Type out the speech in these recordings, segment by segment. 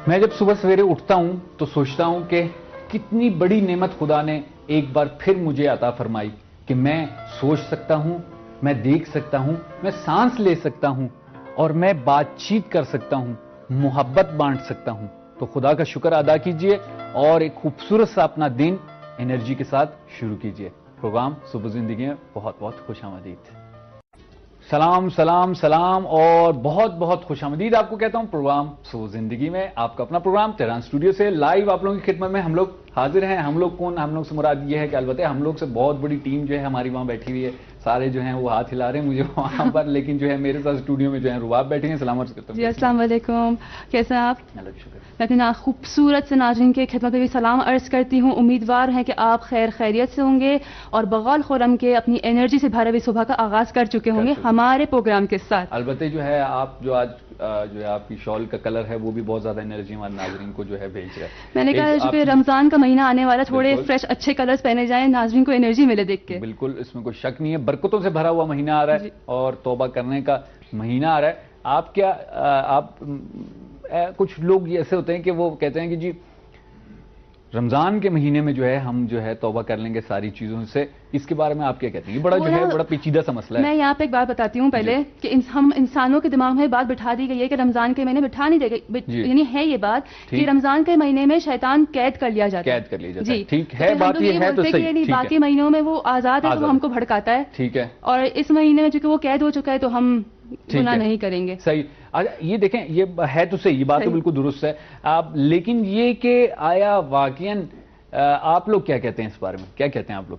میں جب صبح سویرے اٹھتا ہوں تو سوچتا ہوں کہ کتنی بڑی نعمت خدا نے ایک بار پھر مجھے عطا فرمائی کہ میں سوچ سکتا ہوں، میں دیکھ سکتا ہوں، میں سانس لے سکتا ہوں اور میں بات چیت کر سکتا ہوں، محبت بانٹ سکتا ہوں۔ تو خدا کا شکر ادا کیجئے اور ایک خوبصورت سا اپنا دن انرجی کے ساتھ شروع کیجئے۔ پروگرام صبح زندگی میں بہت بہت خوش آمدید۔ سلام سلام سلام اور بہت بہت خوش آمدید آپ کو کہتا ہوں پروگرام صبح زندگی میں۔ آپ کا اپنا پروگرام تہران اسٹوڈیو سے لائیو آپ لوگوں کی خدمت میں ہم لوگ حاضر ہیں۔ ہم لوگ کون؟ ہم لوگ سے مراد یہ ہے کہ البتہ ہم لوگ سے بہت بڑی ٹیم جو ہے ہماری وہاں بیٹھی ہوئی ہے، سارے جو ہیں وہ ہاتھ ہلا رہے ہیں مجھے وہاں پر، لیکن جو ہے میرے ساتھ اسٹوڈیو میں جو ہے رباب بیٹھے ہیں۔ سلام عرض کرتا ہوں۔ جی السلام علیکم، کیسے ہیں آپ؟ اللہ کا شکر۔ میں اپنے خوبصورت سے ناظرین کے خدمت میں بھی سلام عرض کرتی ہوں۔ امیدوار ہیں کہ آپ خیر خیریت سے ہوں گے اور بغول خرم کے اپنی انرجی سے بھرے ہوئے صبح کا آغاز کر چکے ہوں گے ہمارے پروگرام کے ساتھ۔ البتہ جو ہے آپ جو آج جو ہے آپ کی شال کا کلر ہے وہ بھی بہت زیادہ انرجی ہمارے ناظرین کو جو ہے بھیج رہا ہے۔ میں نے کہا جو کہ رمضان کا مہینہ آنے والا، تھوڑے فریش اچھے کلرز پہنے جائیں، ناظرین کو انرجی ملے دیکھ کے۔ بالکل، اس میں کوئی شک نہیں ہے، برکتوں سے بھرا ہوا مہینہ آ رہا ہے اور توبہ کرنے کا مہینہ آ رہا ہے۔ آپ کیا کچھ لوگ ایسے ہوتے ہیں کہ وہ کہتے ہیں کہ جی رمضان کے مہینے میں جو ہے ہم جو ہے توبہ کر لیں گے ساری چیزوں سے، اس کے بارے میں آپ کیا کہتے ہیں؟ یہ بڑا جو ہے بڑا پیچیدہ سا مسئلہ ہے۔ میں یہاں پہ ایک بات بتاتی ہوں پہلے کہ ہم انسانوں کے دماغ میں بات بٹھا دی گئی ہے کہ رمضان کے مہینے بٹھا نہیں دے گئی، یعنی ہے یہ بات کہ رمضان کے مہینے میں شیطان قید کر لیا جاتا ہے۔ قید کر لیا جاتا ہے، ٹھیک ہے، بات یہ ہے تو صحیح۔ باقی مہینوں میں وہ آزاد ہے تو ہم کو بھڑکاتا ہے، ٹھیک ہے، اور اس مہینے میں چونکہ وہ قید ہو چکا ہے تو ہم گناہ نہیں کریں گے۔ صحیح۔ یہ دیکھیں، یہ ہے تو صحیح، یہ بات تو بالکل درست ہے، لیکن یہ کہ آیا واقعاً آپ لوگ کیا کہتے ہیں اس بارے میں؟ کیا کہتے ہیں آپ لوگ؟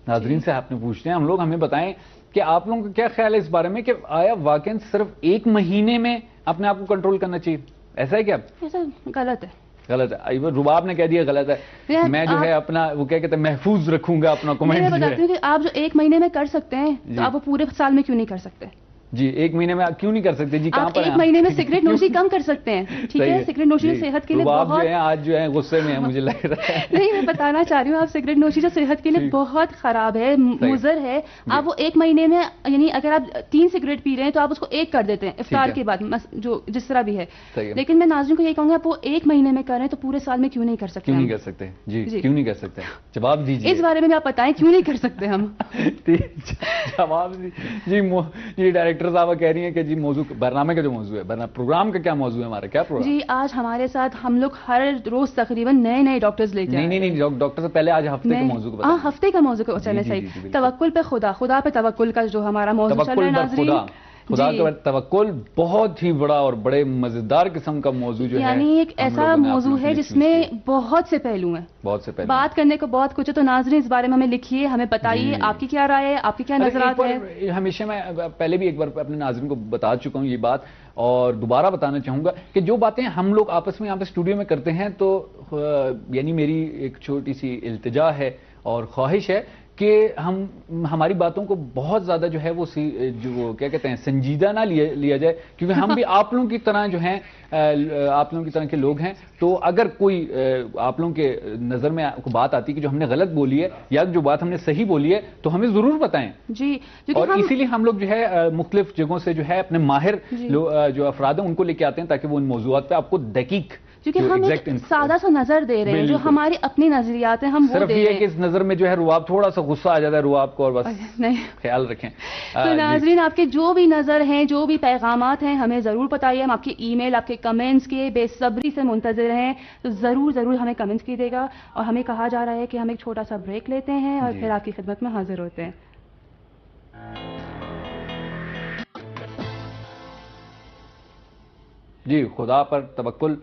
ناظرین سے آپ نے پوچھتے ہیں ہم لوگ، ہمیں بتائیں کہ آپ لوگوں کا کیا خیال ہے اس بارے میں کہ آیا واقعاً صرف ایک مہینے میں اپنے آپ کو کنٹرول کرنا چاہیے؟ ایسا ہے کیا؟ ایسا غلط ہے، غلط ہے۔ رباب نے کہہ دیا غلط ہے، میں جو ہے اپنا وہ کیا کہتے ہیں محفوظ رکھوں گا اپنا کمنٹ۔ میں بتاتی ہوں کہ آپ جو ایک مہینے میں کر سکتے ہیں تو آپ وہ پورے سال میں کیوں نہیں کر سکتے؟ جی ایک مہینے میں کیوں نہیں کر سکتے؟ جی کہاں پر ایک مہینے میں سگریٹ نوشی کم کر سکتے ہیں، ٹھیک ہے؟ سگریٹ نوشی صحت کے لیے بہت جو ہے آج جو ہے غصے میں ہے مجھے لگ رہا ہے۔ نہیں، میں بتانا چاہ رہی ہوں، آپ سگریٹ نوشی جو صحت کے لیے بہت خراب ہے، مضر ہے، آپ وہ ایک مہینے میں، یعنی اگر آپ 3 سگریٹ پی رہے ہیں تو آپ اس کو ایک کر دیتے ہیں افطار کے بعد، جو جس طرح بھی ہے، لیکن میں ناظرین کو یہ کہوں گا آپ وہ ایک مہینے میں کر رہے ہیں تو پورے سال میں کیوں نہیں کر سکتے؟ کیوں نہیں کر سکتے؟ جی کیوں نہیں کر سکتے؟ جواب دیجیے اس بارے میں بھی، آپ بتائیں کیوں نہیں کر سکتے ہم؟ جواب جی ڈائریکٹر صاحبہ کہہ رہی ہیں کہ جی موضوع برنامے کا جو موضوع ہے، پروگرام کا کیا موضوع ہے ہمارا؟ کیا پروگرام؟ جی آج ہمارے ساتھ ہم لوگ ہر روز تقریباً نئے ڈاکٹرز لے کے آئے ہیں۔ نہیں ڈاکٹر سے پہلے آج ہفتے کے موضوع کو بتائیں۔ ہفتے کا موضوع کو چلیں، صحیح، توکل پہ خدا پہ توکل کا جو ہمارا موضوع چل رہا ہے ناظرین، خدا کا توکل بہت ہی بڑا اور بڑے مزیدار قسم کا موضوع جو ہے، یعنی ایک ایسا موضوع ہے جس میں بہت سے پہلو ہیں، بات کرنے کو بہت کچھ ہے، تو ناظرین اس بارے میں ہمیں لکھیے، ہمیں بتائیے آپ کی کیا رائے ہے، آپ کی کیا نظرات ہیں۔ ہمیشہ میں پہلے بھی ایک بار اپنے ناظرین کو بتا چکا ہوں یہ بات، اور دوبارہ بتانا چاہوں گا کہ جو باتیں ہم لوگ آپس میں یہاں پہ اسٹوڈیو میں کرتے ہیں تو یعنی میری ایک چھوٹی سی التجا ہے اور خواہش ہے کہ ہماری باتوں کو بہت زیادہ جو ہے وہ کیا کہتے ہیں سنجیدہ نہ لیا جائے، کیونکہ ہم بھی آپ لوگوں کی طرح جو ہیں، آپ لوگوں کی طرح کے لوگ ہیں، تو اگر کوئی آپ لوگوں کے نظر میں بات آتی ہے کہ جو ہم نے غلط بولی ہے یا جو بات ہم نے صحیح بولی ہے تو ہمیں ضرور بتائیں۔ جی، اور اسی لیے ہم لوگ جو ہے مختلف جگہوں سے جو ہے اپنے ماہر جو افراد ہیں ان کو لے کے آتے ہیں تاکہ وہ ان موضوعات پہ آپ کو دقیق، کیونکہ ہم ایک سادہ سا نظر دے رہے ہیں، جو ہماری اپنی نظریات ہیں ہم وہ دے رہے ہیں۔ صرف یہ ہے کہ اس نظر میں جو ہے رباب تھوڑا سا غصہ آ جاتا ہے رباب کو، اور بس خیال رکھیں۔ تو ناظرین آپ کے جو بھی نظر ہیں، جو بھی پیغامات ہیں ہمیں ضرور بتائیے، ہم آپ کی ای میل، آپ کے کمنٹس کے بے صبری سے منتظر ہیں، تو ضرور ہمیں کمنٹس کیجیے گا، اور ہمیں کہا جا رہا ہے کہ ہم ایک چھوٹا سا بریک لیتے ہیں اور پھر آپ کی خدمت میں حاضر ہوتے ہیں۔ جی خدا پر توکل،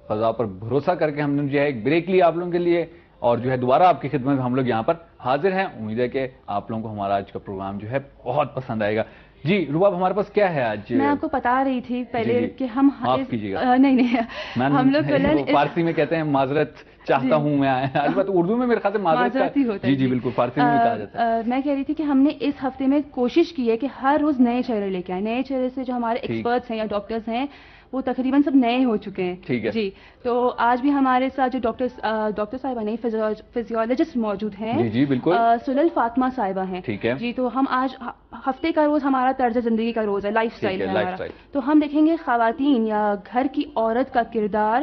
خدا پر بھروسہ کر کے ہم نے جو ہے ایک بریک لیا آپ لوگوں کے لیے، اور جو ہے دوبارہ آپ کی خدمت میں ہم لوگ یہاں پر حاضر ہیں۔ امید ہے کہ آپ لوگوں کو ہمارا آج کا پروگرام جو ہے بہت پسند آئے گا۔ جی رباب ہمارے پاس کیا ہے آج؟ میں آپ کو بتا رہی تھی پہلے کہ ہم معاف کیجیے گا، نہیں ہم لوگ فارسی میں کہتے ہیں معذرت چاہتا ہوں میں، البتہ اردو میں میرے خیال سے معذرت ہی ہوتا ہے۔ جی بالکل، فارسی میں کہا جاتا ہے۔ میں کہہ رہی تھی کہ ہم نے اس ہفتے میں کوشش کی ہے کہ ہر روز نئے چہرے لے کے آئیں، نئے چہرے سے جو ہمارے ایکسپرٹس ہیں یا ڈاکٹرز ہیں وہ تقریباً سب نئے ہو چکے ہیں۔ ٹھیک ہے جی، تو آج بھی ہمارے ساتھ جو ڈاکٹر صاحبہ نہیں فزیولوجسٹ موجود ہیں، جی بالکل، سلل فاطمہ صاحبہ ہیں۔ ٹھیک ہے جی، تو ہم آج ہفتے کا روز ہمارا طرز زندگی کا روز ہے، لائف سٹائل ہے ہمارا، تو ہم دیکھیں گے خواتین یا گھر کی عورت کا کردار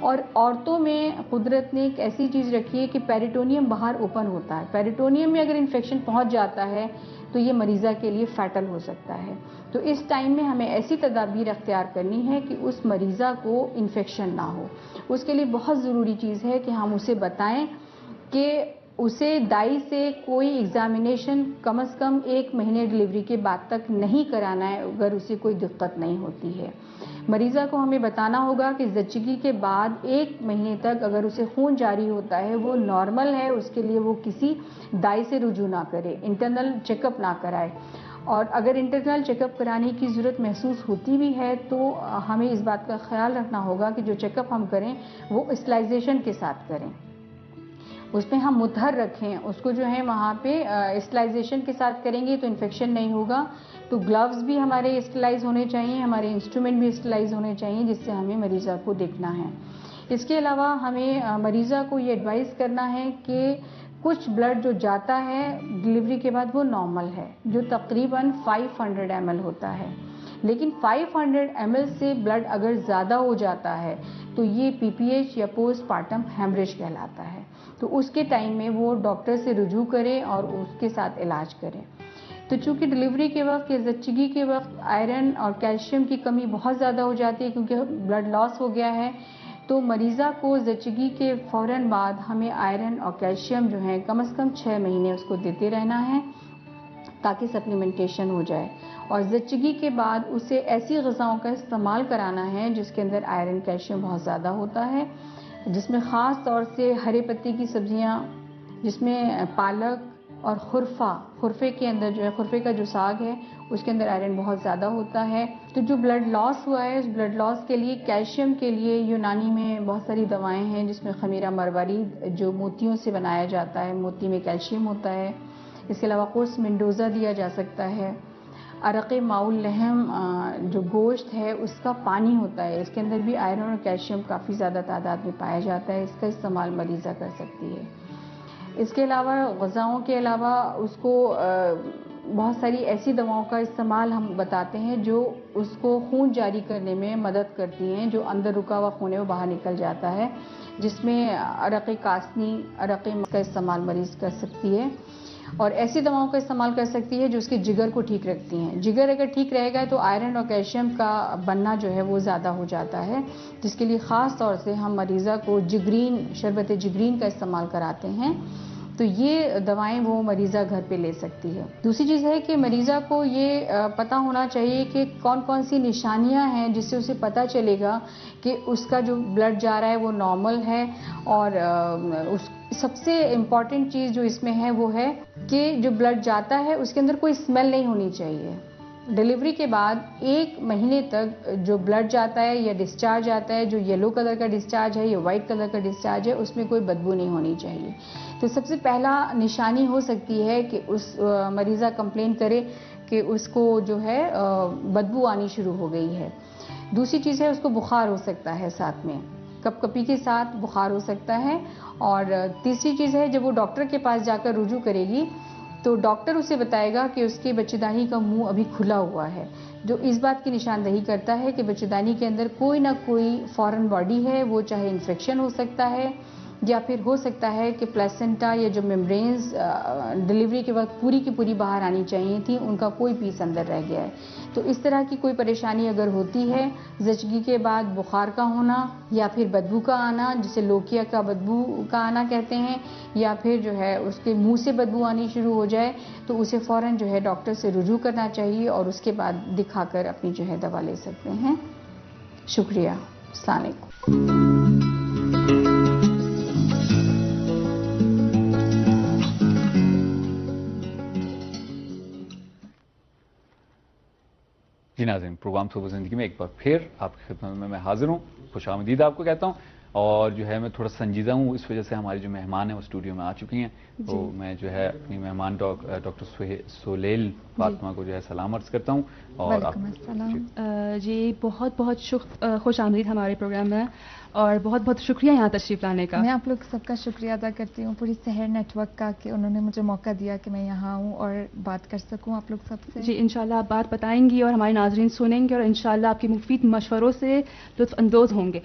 اور عورتوں میں قدرت نے ایک ایسی چیز رکھی ہے کہ پیریٹونیم باہر اوپن ہوتا ہے. پیریٹونیم میں اگر انفیکشن پہنچ جاتا ہے تو یہ مریضہ کے لیے فیٹل ہو سکتا ہے. تو اس ٹائم میں ہمیں ایسی تدابیر اختیار کرنی ہے کہ اس مریضہ کو انفیکشن نہ ہو. اس کے لیے بہت ضروری چیز ہے کہ ہم اسے بتائیں کہ اسے دائی سے کوئی ایگزامینیشن کم از کم 1 مہینے ڈلیوری کے بعد تک نہیں کرانا ہے اگر اسے کوئی دقت نہیں ہوتی ہے. مریضہ کو ہمیں بتانا ہوگا کہ زچگی کے بعد 1 مہینے تک اگر اسے خون جاری ہوتا ہے وہ نارمل ہے, اس کے لیے وہ کسی دائی سے رجوع نہ کرے, انٹرنل چیک اپ نہ کرائے. اور اگر انٹرنل چیک اپ کرانے کی ضرورت محسوس ہوتی بھی ہے تو ہمیں اس بات کا خیال رکھنا ہوگا کہ جو چیک اپ ہم کریں وہ اسٹرلائزیشن کے ساتھ کریں, اس میں ہم متحر رکھیں اس کو جو ہے وہاں پہ اسٹرلائزیشن کے ساتھ کریں گے تو انفیکشن نہیں ہوگا. تو گلوز بھی ہمارے اسٹرلائز ہونے چاہیے, ہمارے انسٹرومنٹ بھی اسٹرلائز ہونے چاہیے جس سے ہمیں مریضہ کو دیکھنا ہے. اس کے علاوہ ہمیں مریضہ کو یہ ایڈوائز کرنا ہے کہ کچھ بلڈ جو جاتا ہے ڈلیوری کے بعد وہ نارمل ہے, جو تقریباً 500 ml ہوتا ہے, لیکن 500 ml سے بلڈ اگر زیادہ ہو جاتا ہے تو یہ PPH یا پوسٹ پارٹم ہیمریج کہلاتا ہے. تو اس کے ٹائم میں وہ ڈاکٹر سے رجوع کرے اور اس کے ساتھ علاج کرے. تو چونکہ ڈلیوری کے وقت یا زچگی کے وقت آئرن اور کیلشیم کی کمی بہت زیادہ ہو جاتی ہے کیونکہ بلڈ لاس ہو گیا ہے, تو مریضہ کو زچگی کے فوراً بعد ہمیں آئرن اور کیلشیم جو ہے کم از کم 6 مہینے اس کو دیتے رہنا ہے تاکہ سپلیمنٹیشن ہو جائے. اور زچگی کے بعد اسے ایسی غذاؤں کا استعمال کرانا ہے جس کے اندر آئرن کیلشیم بہت زیادہ ہوتا ہے, جس میں خاص طور سے ہرے پتے کی سبزیاں, جس میں پالک اور خرفے کے اندر جو ہے خرفے کا جو ساگ ہے اس کے اندر آئرن بہت زیادہ ہوتا ہے. تو جو بلڈ لاس ہوا ہے اس بلڈ لاس کے لیے کیلشیم کے لیے یونانی میں بہت ساری دوائیں ہیں جس میں خمیرہ مروارید جو موتیوں سے بنایا جاتا ہے, موتی میں کیلشیم ہوتا ہے. اس کے علاوہ قرص منڈوزا دیا جا سکتا ہے. عرق ماؤل لحم جو گوشت ہے اس کا پانی ہوتا ہے, اس کے اندر بھی آئرن اور کیلشیم کافی زیادہ تعداد میں پایا جاتا ہے, اس کا استعمال مریضہ کر سکتی ہے. اس کے علاوہ غذاؤں کے علاوہ اس کو بہت ساری ایسی دواؤں کا استعمال ہم بتاتے ہیں جو اس کو خون جاری کرنے میں مدد کرتی ہیں, جو اندر رکا ہوا خون ہے وہ باہر نکل جاتا ہے, جس میں عرق کاسنی, عرق کا استعمال مریض کر سکتی ہے. اور ایسی دواؤں کا استعمال کر سکتی ہے جو اس کے جگر کو ٹھیک رکھتی ہیں. جگر اگر ٹھیک رہے گا تو آئرن اور کیلشیم کا بننا جو ہے وہ زیادہ ہو جاتا ہے, جس کے لیے خاص طور سے ہم مریضہ کو جگرین, شربت جگرین کا استعمال کراتے ہیں. تو یہ دوائیں وہ مریضہ گھر پہ لے سکتی ہے. دوسری چیز ہے کہ مریضہ کو یہ پتہ ہونا چاہیے کہ کون کون سی نشانیاں ہیں جس سے اسے پتہ چلے گا کہ اس کا جو بلڈ جا رہا ہے وہ نارمل ہے. اور سب سے امپورٹنٹ چیز جو اس میں ہے وہ ہے کہ جو بلڈ جاتا ہے اس کے اندر کوئی اسمیل نہیں ہونی چاہیے. ڈلیوری کے بعد 1 مہینے تک جو بلڈ جاتا ہے یا ڈسچارج آتا ہے, جو یلو کلر کا ڈسچارج ہے یا وائٹ کلر کا ڈسچارج ہے, اس میں کوئی بدبو نہیں ہونی چاہیے. تو سب سے پہلا نشانی ہو سکتی ہے کہ اس مریضہ کمپلین کرے کہ اس کو جو ہے بدبو آنی شروع ہو گئی ہے. دوسری چیز ہے اس کو بخار ہو سکتا ہے, ساتھ میں کپ کپی کے ساتھ بخار ہو سکتا ہے. اور تیسری چیز ہے جب وہ ڈاکٹر کے پاس جا کر رجوع کرے گی تو ڈاکٹر اسے بتائے گا کہ اس کے بچے دانی کا منہ ابھی کھلا ہوا ہے, جو اس بات کی نشاندہی کرتا ہے کہ بچے دانی کے اندر کوئی نہ کوئی فارن باڈی ہے, وہ چاہے انفیکشن ہو سکتا ہے یا پھر ہو سکتا ہے کہ پلیسنٹا یا جو میمبرینز ڈلیوری کے وقت پوری کی پوری باہر آنی چاہیے تھیں ان کا کوئی پیس اندر رہ گیا ہے. تو اس طرح کی کوئی پریشانی اگر ہوتی ہے, زچگی کے بعد بخار کا ہونا یا پھر بدبو کا آنا جسے لوکیا کا بدبو کا آنا کہتے ہیں, یا پھر جو ہے اس کے منہ سے بدبو آنی شروع ہو جائے تو اسے فوراً جو ہے ڈاکٹر سے رجوع کرنا چاہیے اور اس کے بعد دکھا کر اپنی جو ہے دوا لے سکتے ہیں. شکریہ. السلام علیکم. جی ناظرین, پروگرام صبح زندگی میں ایک بار پھر آپ کی خدمت میں حاضر ہوں. خوش آمدید آپ کو کہتا ہوں. اور جو ہے میں تھوڑا سنجیدہ ہوں اس وجہ سے ہماری جو مہمان ہیں وہ اسٹوڈیو میں آ چکی ہیں. تو میں جو ہے اپنی مہمان ڈاکٹر سہیل فاطمہ کو جو ہے سلام عرض کرتا ہوں. اور جی بہت بہت خوش آمدید ہمارے پروگرام میں, اور بہت بہت شکریہ یہاں تشریف لانے کا. میں آپ لوگ سب کا شکریہ ادا کرتی ہوں, پوری سحر نیٹ ورک کا, کہ انہوں نے مجھے موقع دیا کہ میں یہاں ہوں اور بات کر سکوں آپ لوگ سب سے. جی انشاءاللہ آپ بات بتائیں گی اور ہمارے ناظرین سنیں گے اور انشاءاللہ آپ کے مفید مشوروں سے لطف اندوز ہوں گے.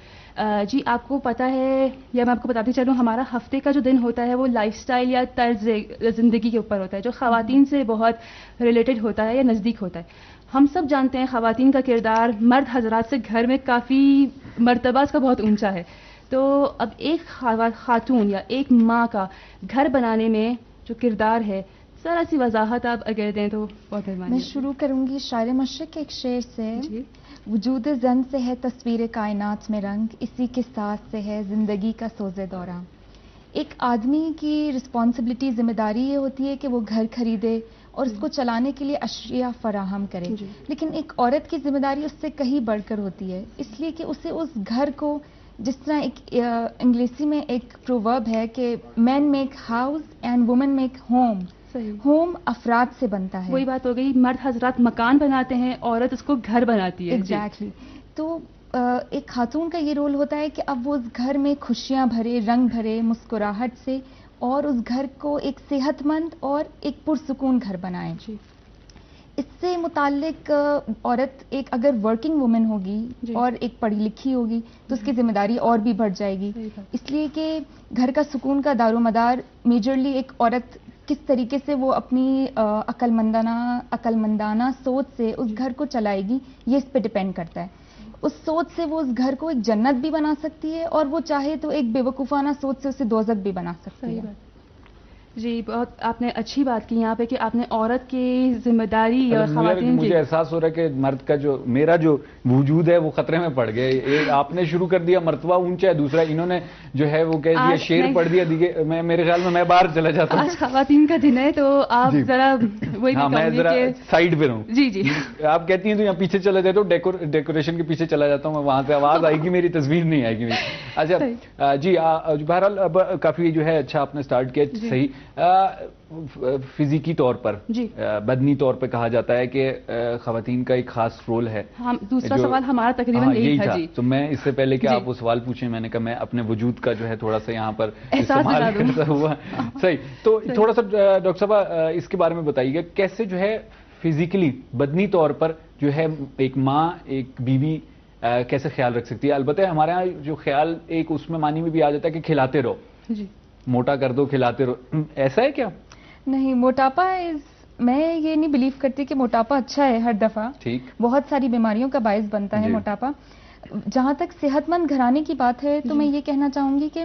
جی آپ کو پتہ ہے یا میں آپ کو بتاتی چلوں, ہمارا ہفتے کا جو دن ہوتا ہے وہ لائف سٹائل یا طرز زندگی کے اوپر ہوتا ہے جو خواتین سے بہت ریلیٹڈ ہوتا ہے یا نزدیک ہوتا ہے. ہم سب جانتے ہیں خواتین کا کردار مرد حضرات سے گھر میں کافی مرتبہ اس کا بہت اونچا ہے. تو اب ایک خاتون یا ایک ماں کا گھر بنانے میں جو کردار ہے, ذرا سی وضاحت آپ اگر دیں تو بہت مہربانی. میں شروع کروں گی شاعر مشرق کے ایک شعر سے. وجود زن سے ہے تصویر کائنات میں رنگ, اسی کے ساتھ سے ہے زندگی کا سوز دورہ. ایک آدمی کی رسپانسبلٹی, ذمہ داری یہ ہوتی ہے کہ وہ گھر خریدے اور اس کو چلانے کے لیے اشیاء فراہم کرے, لیکن ایک عورت کی ذمہ داری اس سے کہیں بڑھ کر ہوتی ہے, اس لیے کہ اسے اس گھر کو, جس طرح ایک انگلیسی میں ایک پروورب ہے کہ man make house and woman make home. Home افراد سے بنتا ہے. وہی بات ہو گئی, مرد حضرات مکان بناتے ہیں, عورت اس کو گھر بناتی ہے. ایگزیکٹلی. تو ایک خاتون کا یہ رول ہوتا ہے کہ اب وہ اس گھر میں خوشیاں بھرے, رنگ بھرے, مسکراہٹ سے, اور اس گھر کو ایک صحت مند اور ایک پرسکون گھر بنائیں. اس سے متعلق عورت ایک اگر ورکنگ وومن ہوگی اور ایک پڑھی لکھی ہوگی تو اس کی ذمہ داری اور بھی بڑھ جائے گی, اس لیے کہ گھر کا سکون کا دار و مدار میجرلی ایک عورت کس طریقے سے وہ اپنی عقل مندانہ سوچ سے اس گھر کو چلائے گی, یہ اس پہ ڈپینڈ کرتا ہے. اس سوچ سے وہ اس گھر کو ایک جنت بھی بنا سکتی ہے, اور وہ چاہے تو ایک بے وقوفانہ سوچ سے اسے دوزخ بھی بنا سکتی ہے. جی, بہت آپ نے اچھی بات کی یہاں پہ کہ آپ نے عورت کی ذمہ داری اور خواتین کی. مجھے احساس ہو رہا ہے کہ مرد کا جو میرا جو وجود ہے وہ خطرے میں پڑ گیا. ایک آپ نے شروع کر دیا, مرتبہ اونچا ہے, دوسرا انہوں نے جو ہے وہ کہہ دیا, شعر پڑھ دیا. میں میرے خیال میں باہر چلا جاتا ہوں. آج خواتین کا دن ہے تو آپ ذرا وہی, ہاں میں ذرا سائڈ پہ رہوں. جی جی, آپ کہتی ہیں تو یہاں پیچھے چلا جاتا ہوں, ڈیکوریشن کے پیچھے چلا جاتا ہوں, وہاں سے آواز آئے گی, میری تصویر نہیں آئے گی. اچھا جی, بہرحال اب کافی جو ہے اچھا آپ نے اسٹارٹ کیا. صحیح. فزیکی طور پر, بدنی طور پہ کہا جاتا ہے کہ خواتین کا ایک خاص رول ہے. دوسرا سوال ہمارا تقریباً یہی تھا. تو میں اس سے پہلے کہ آپ وہ سوال پوچھیں, میں نے کہا میں اپنے وجود کا جو ہے تھوڑا سا یہاں پر استعمال کرتا ہوا. صحیح. تو تھوڑا سا ڈاکٹر صاحب اس کے بارے میں بتائیے گا, کیسے جو ہے فزیکلی بدنی طور پر جو ہے ایک ماں, ایک بیوی کیسے خیال رکھ سکتی ہے. البتہ ہمارے یہاں جو خیال ایک اس میں معنی میں بھی آ جاتا ہے کہ کھلاتے رہو, موٹا کر دو, کھلاتے رہو. ایسا ہے کیا؟ نہیں, موٹاپا میں یہ نہیں بلیو کرتی کہ موٹاپا اچھا ہے ہر دفعہ. ٹھیک. بہت ساری بیماریوں کا باعث بنتا ہے موٹاپا. جہاں تک صحت مند گھرانے کی بات ہے تو میں یہ کہنا چاہوں گی کہ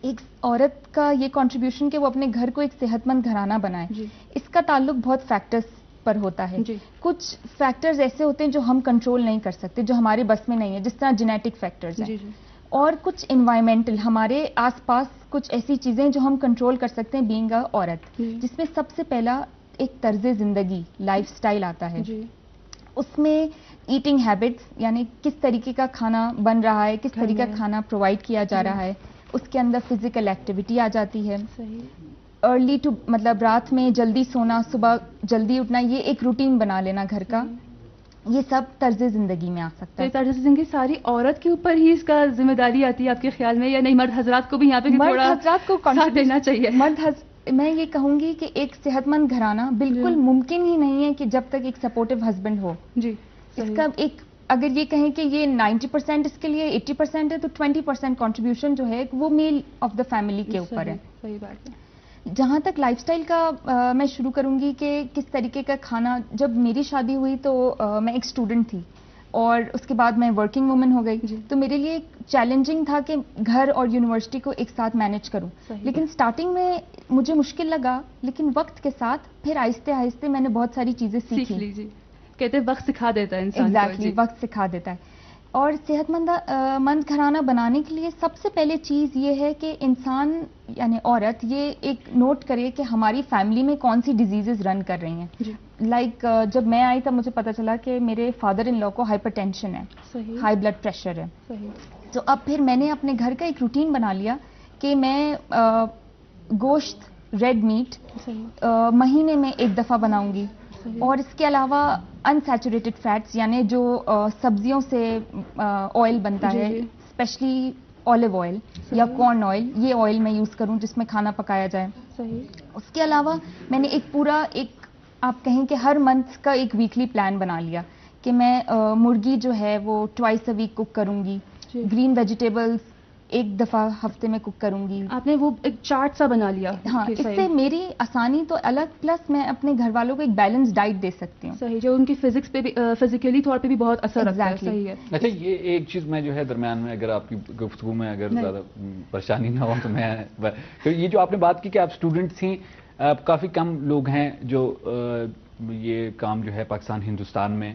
ایک عورت کا یہ کنٹریبیوشن کہ وہ اپنے گھر کو ایک صحت مند گھرانہ بنائے, اس کا تعلق بہت فیکٹرز پر ہوتا ہے. کچھ فیکٹرز ایسے ہوتے ہیں جو ہم کنٹرول نہیں کر سکتے, جو ہمارے بس میں نہیں ہے, جس طرح جینیٹک فیکٹرز ہیں, اور کچھ انوائرمنٹل, ہمارے آس پاس کچھ ایسی چیزیں جو ہم کنٹرول کر سکتے ہیں بینگ اے عورت, جس میں سب سے پہلا ایک طرز زندگی, لائف سٹائل آتا ہے. اس میں ایٹنگ ہیبٹس, یعنی کس طریقے کا کھانا بن رہا ہے, کس طریقے کا کھانا پرووائڈ کیا جا رہا ہے. اس کے اندر فزیکل ایکٹیویٹی آ جاتی ہے. ارلی ٹو مطلب رات میں جلدی سونا, صبح جلدی اٹھنا, یہ ایک روٹین بنا لینا گھر کا, یہ سب طرز زندگی میں آ سکتا ہے. طرز زندگی ساری عورت کے اوپر ہی اس کا ذمہ داری آتی ہے آپ کے خیال میں, یا نہیں مرد حضرات کو بھی یہاں پہ مرد حضرات کو ساتھ دینا چاہیے؟ میں یہ کہوں گی کہ ایک صحت مند گھرانہ بالکل ممکن ہی نہیں ہے کہ جب تک ایک سپورٹو ہسبینڈ ہو. جی, اس کا ایک اگر یہ کہیں کہ یہ 90% اس کے لیے 80% ہے, تو 20% کنٹریبیوشن جو ہے وہ میل آف دا فیملی کے اوپر ہے. صحیح بات ہے. جہاں تک لائف سٹائل کا میں شروع کروں گی کہ کس طریقے کا کھانا, جب میری شادی ہوئی تو میں ایک اسٹوڈنٹ تھی, اور اس کے بعد میں ورکنگ وومن ہو گئی. تو میرے لیے ایک چیلنجنگ تھا کہ گھر اور یونیورسٹی کو ایک ساتھ مینیج کروں. لیکن سٹارٹنگ میں مجھے مشکل لگا, لیکن وقت کے ساتھ پھر آہستہ آہستہ میں نے بہت ساری چیزیں سیکھی. کہتے ہیں وقت سکھا دیتا ہے انسان کو. ایگزیکٹلی, وقت سکھا دیتا ہے. اور صحت مند گھرانہ بنانے کے لیے سب سے پہلے چیز یہ ہے کہ انسان یعنی عورت یہ ایک نوٹ کرے کہ ہماری فیملی میں کون سی ڈیزیزز رن کر رہی ہیں. لائک جب میں آئی تب مجھے پتا چلا کہ میرے فادر ان لا کو ہائپر ٹینشن ہے, ہائی بلڈ پریشر ہے. تو اب پھر میں نے اپنے گھر کا ایک روٹین بنا لیا کہ میں گوشت, ریڈ میٹ مہینے میں ایک دفعہ بناؤں گی, اور اس کے علاوہ انسیچوریٹڈ فیٹس یعنی جو سبزیوں سے آئل بنتا ہے, اسپیشلی آلیو آئل یا کارن آئل, یہ آئل میں یوز کروں جس میں کھانا پکایا جائے. اس کے علاوہ میں نے ایک پورا آپ کہیں کہ ہر منتھ کا ایک ویکلی پلان بنا لیا کہ میں مرغی جو ہے وہ ٹوائس اے ویک کوک کروں گی, گرین ویجیٹیبلز ایک دفعہ ہفتے میں کوک کروں گی. آپ نے وہ ایک چارٹ سا بنا لیا. ہاں, اس سے میری آسانی تو الگ, پلس میں اپنے گھر والوں کو ایک بیلنس ڈائٹ دے سکتی ہوں. صحیح, جو ان کی فزکس پہ بھی, فزیکلی طور پہ بھی بہت اثر رکھتا ہے. صحیح ہے. اچھا, یہ ایک چیز میں جو ہے درمیان میں, اگر آپ کی گفتگو میں اگر زیادہ پریشانی نہ ہو تو میں, یہ جو آپ نے بات کی کہ آپ اسٹوڈنٹ تھیں, کافی کم لوگ ہیں جو یہ کام جو ہے پاکستان ہندوستان میں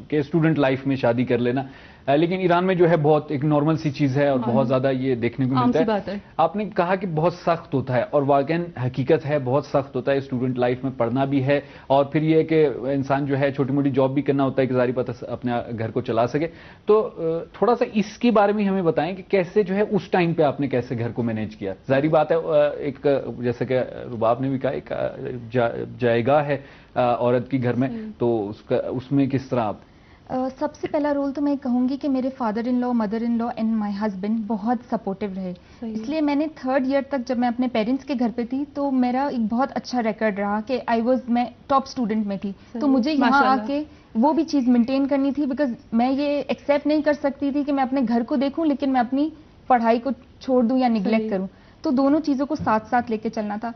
کہ اسٹوڈنٹ لائف میں شادی کر لینا, لیکن ایران میں جو ہے بہت ایک نارمل سی چیز ہے اور بہت زیادہ یہ دیکھنے کو ملتا ہے. آپ نے کہا کہ بہت سخت ہوتا ہے, اور واقعاً حقیقت ہے, بہت سخت ہوتا ہے اسٹوڈنٹ لائف میں پڑھنا بھی ہے, اور پھر یہ کہ انسان جو ہے چھوٹی موٹی جاب بھی کرنا ہوتا ہے کہ ظاہری پتہ اپنے گھر کو چلا سکے. تو تھوڑا سا اس کے بارے میں ہمیں بتائیں کہ کیسے جو ہے اس ٹائم پہ آپ نے کیسے گھر کو مینیج کیا. ظاہری بات ہے, ایک جیسے کہ رباب نے بھی کہا ایک جائے گا ہے عورت کی گھر میں, تو اس میں کس طرح آپ. سب سے پہلا رول تو میں کہوں گی کہ میرے father in law, mother in law and my husband بہت سپورٹیو رہے. اس لیے میں نے 3rd ایئر تک جب میں اپنے پیرنٹس کے گھر پہ تھی تو میرا ایک بہت اچھا ریکارڈ رہا کہ میں ٹاپ اسٹوڈنٹ میں تھی. تو مجھے یہاں آ کے وہ بھی چیز مینٹین کرنی تھی, بیکاز میں یہ ایکسیپٹ نہیں کر سکتی تھی کہ میں اپنے گھر کو دیکھوں لیکن میں اپنی پڑھائی کو چھوڑ دوں یا نگلیکٹ کروں. تو دونوں چیزوں کو ساتھ ساتھ لے کے چلنا تھا.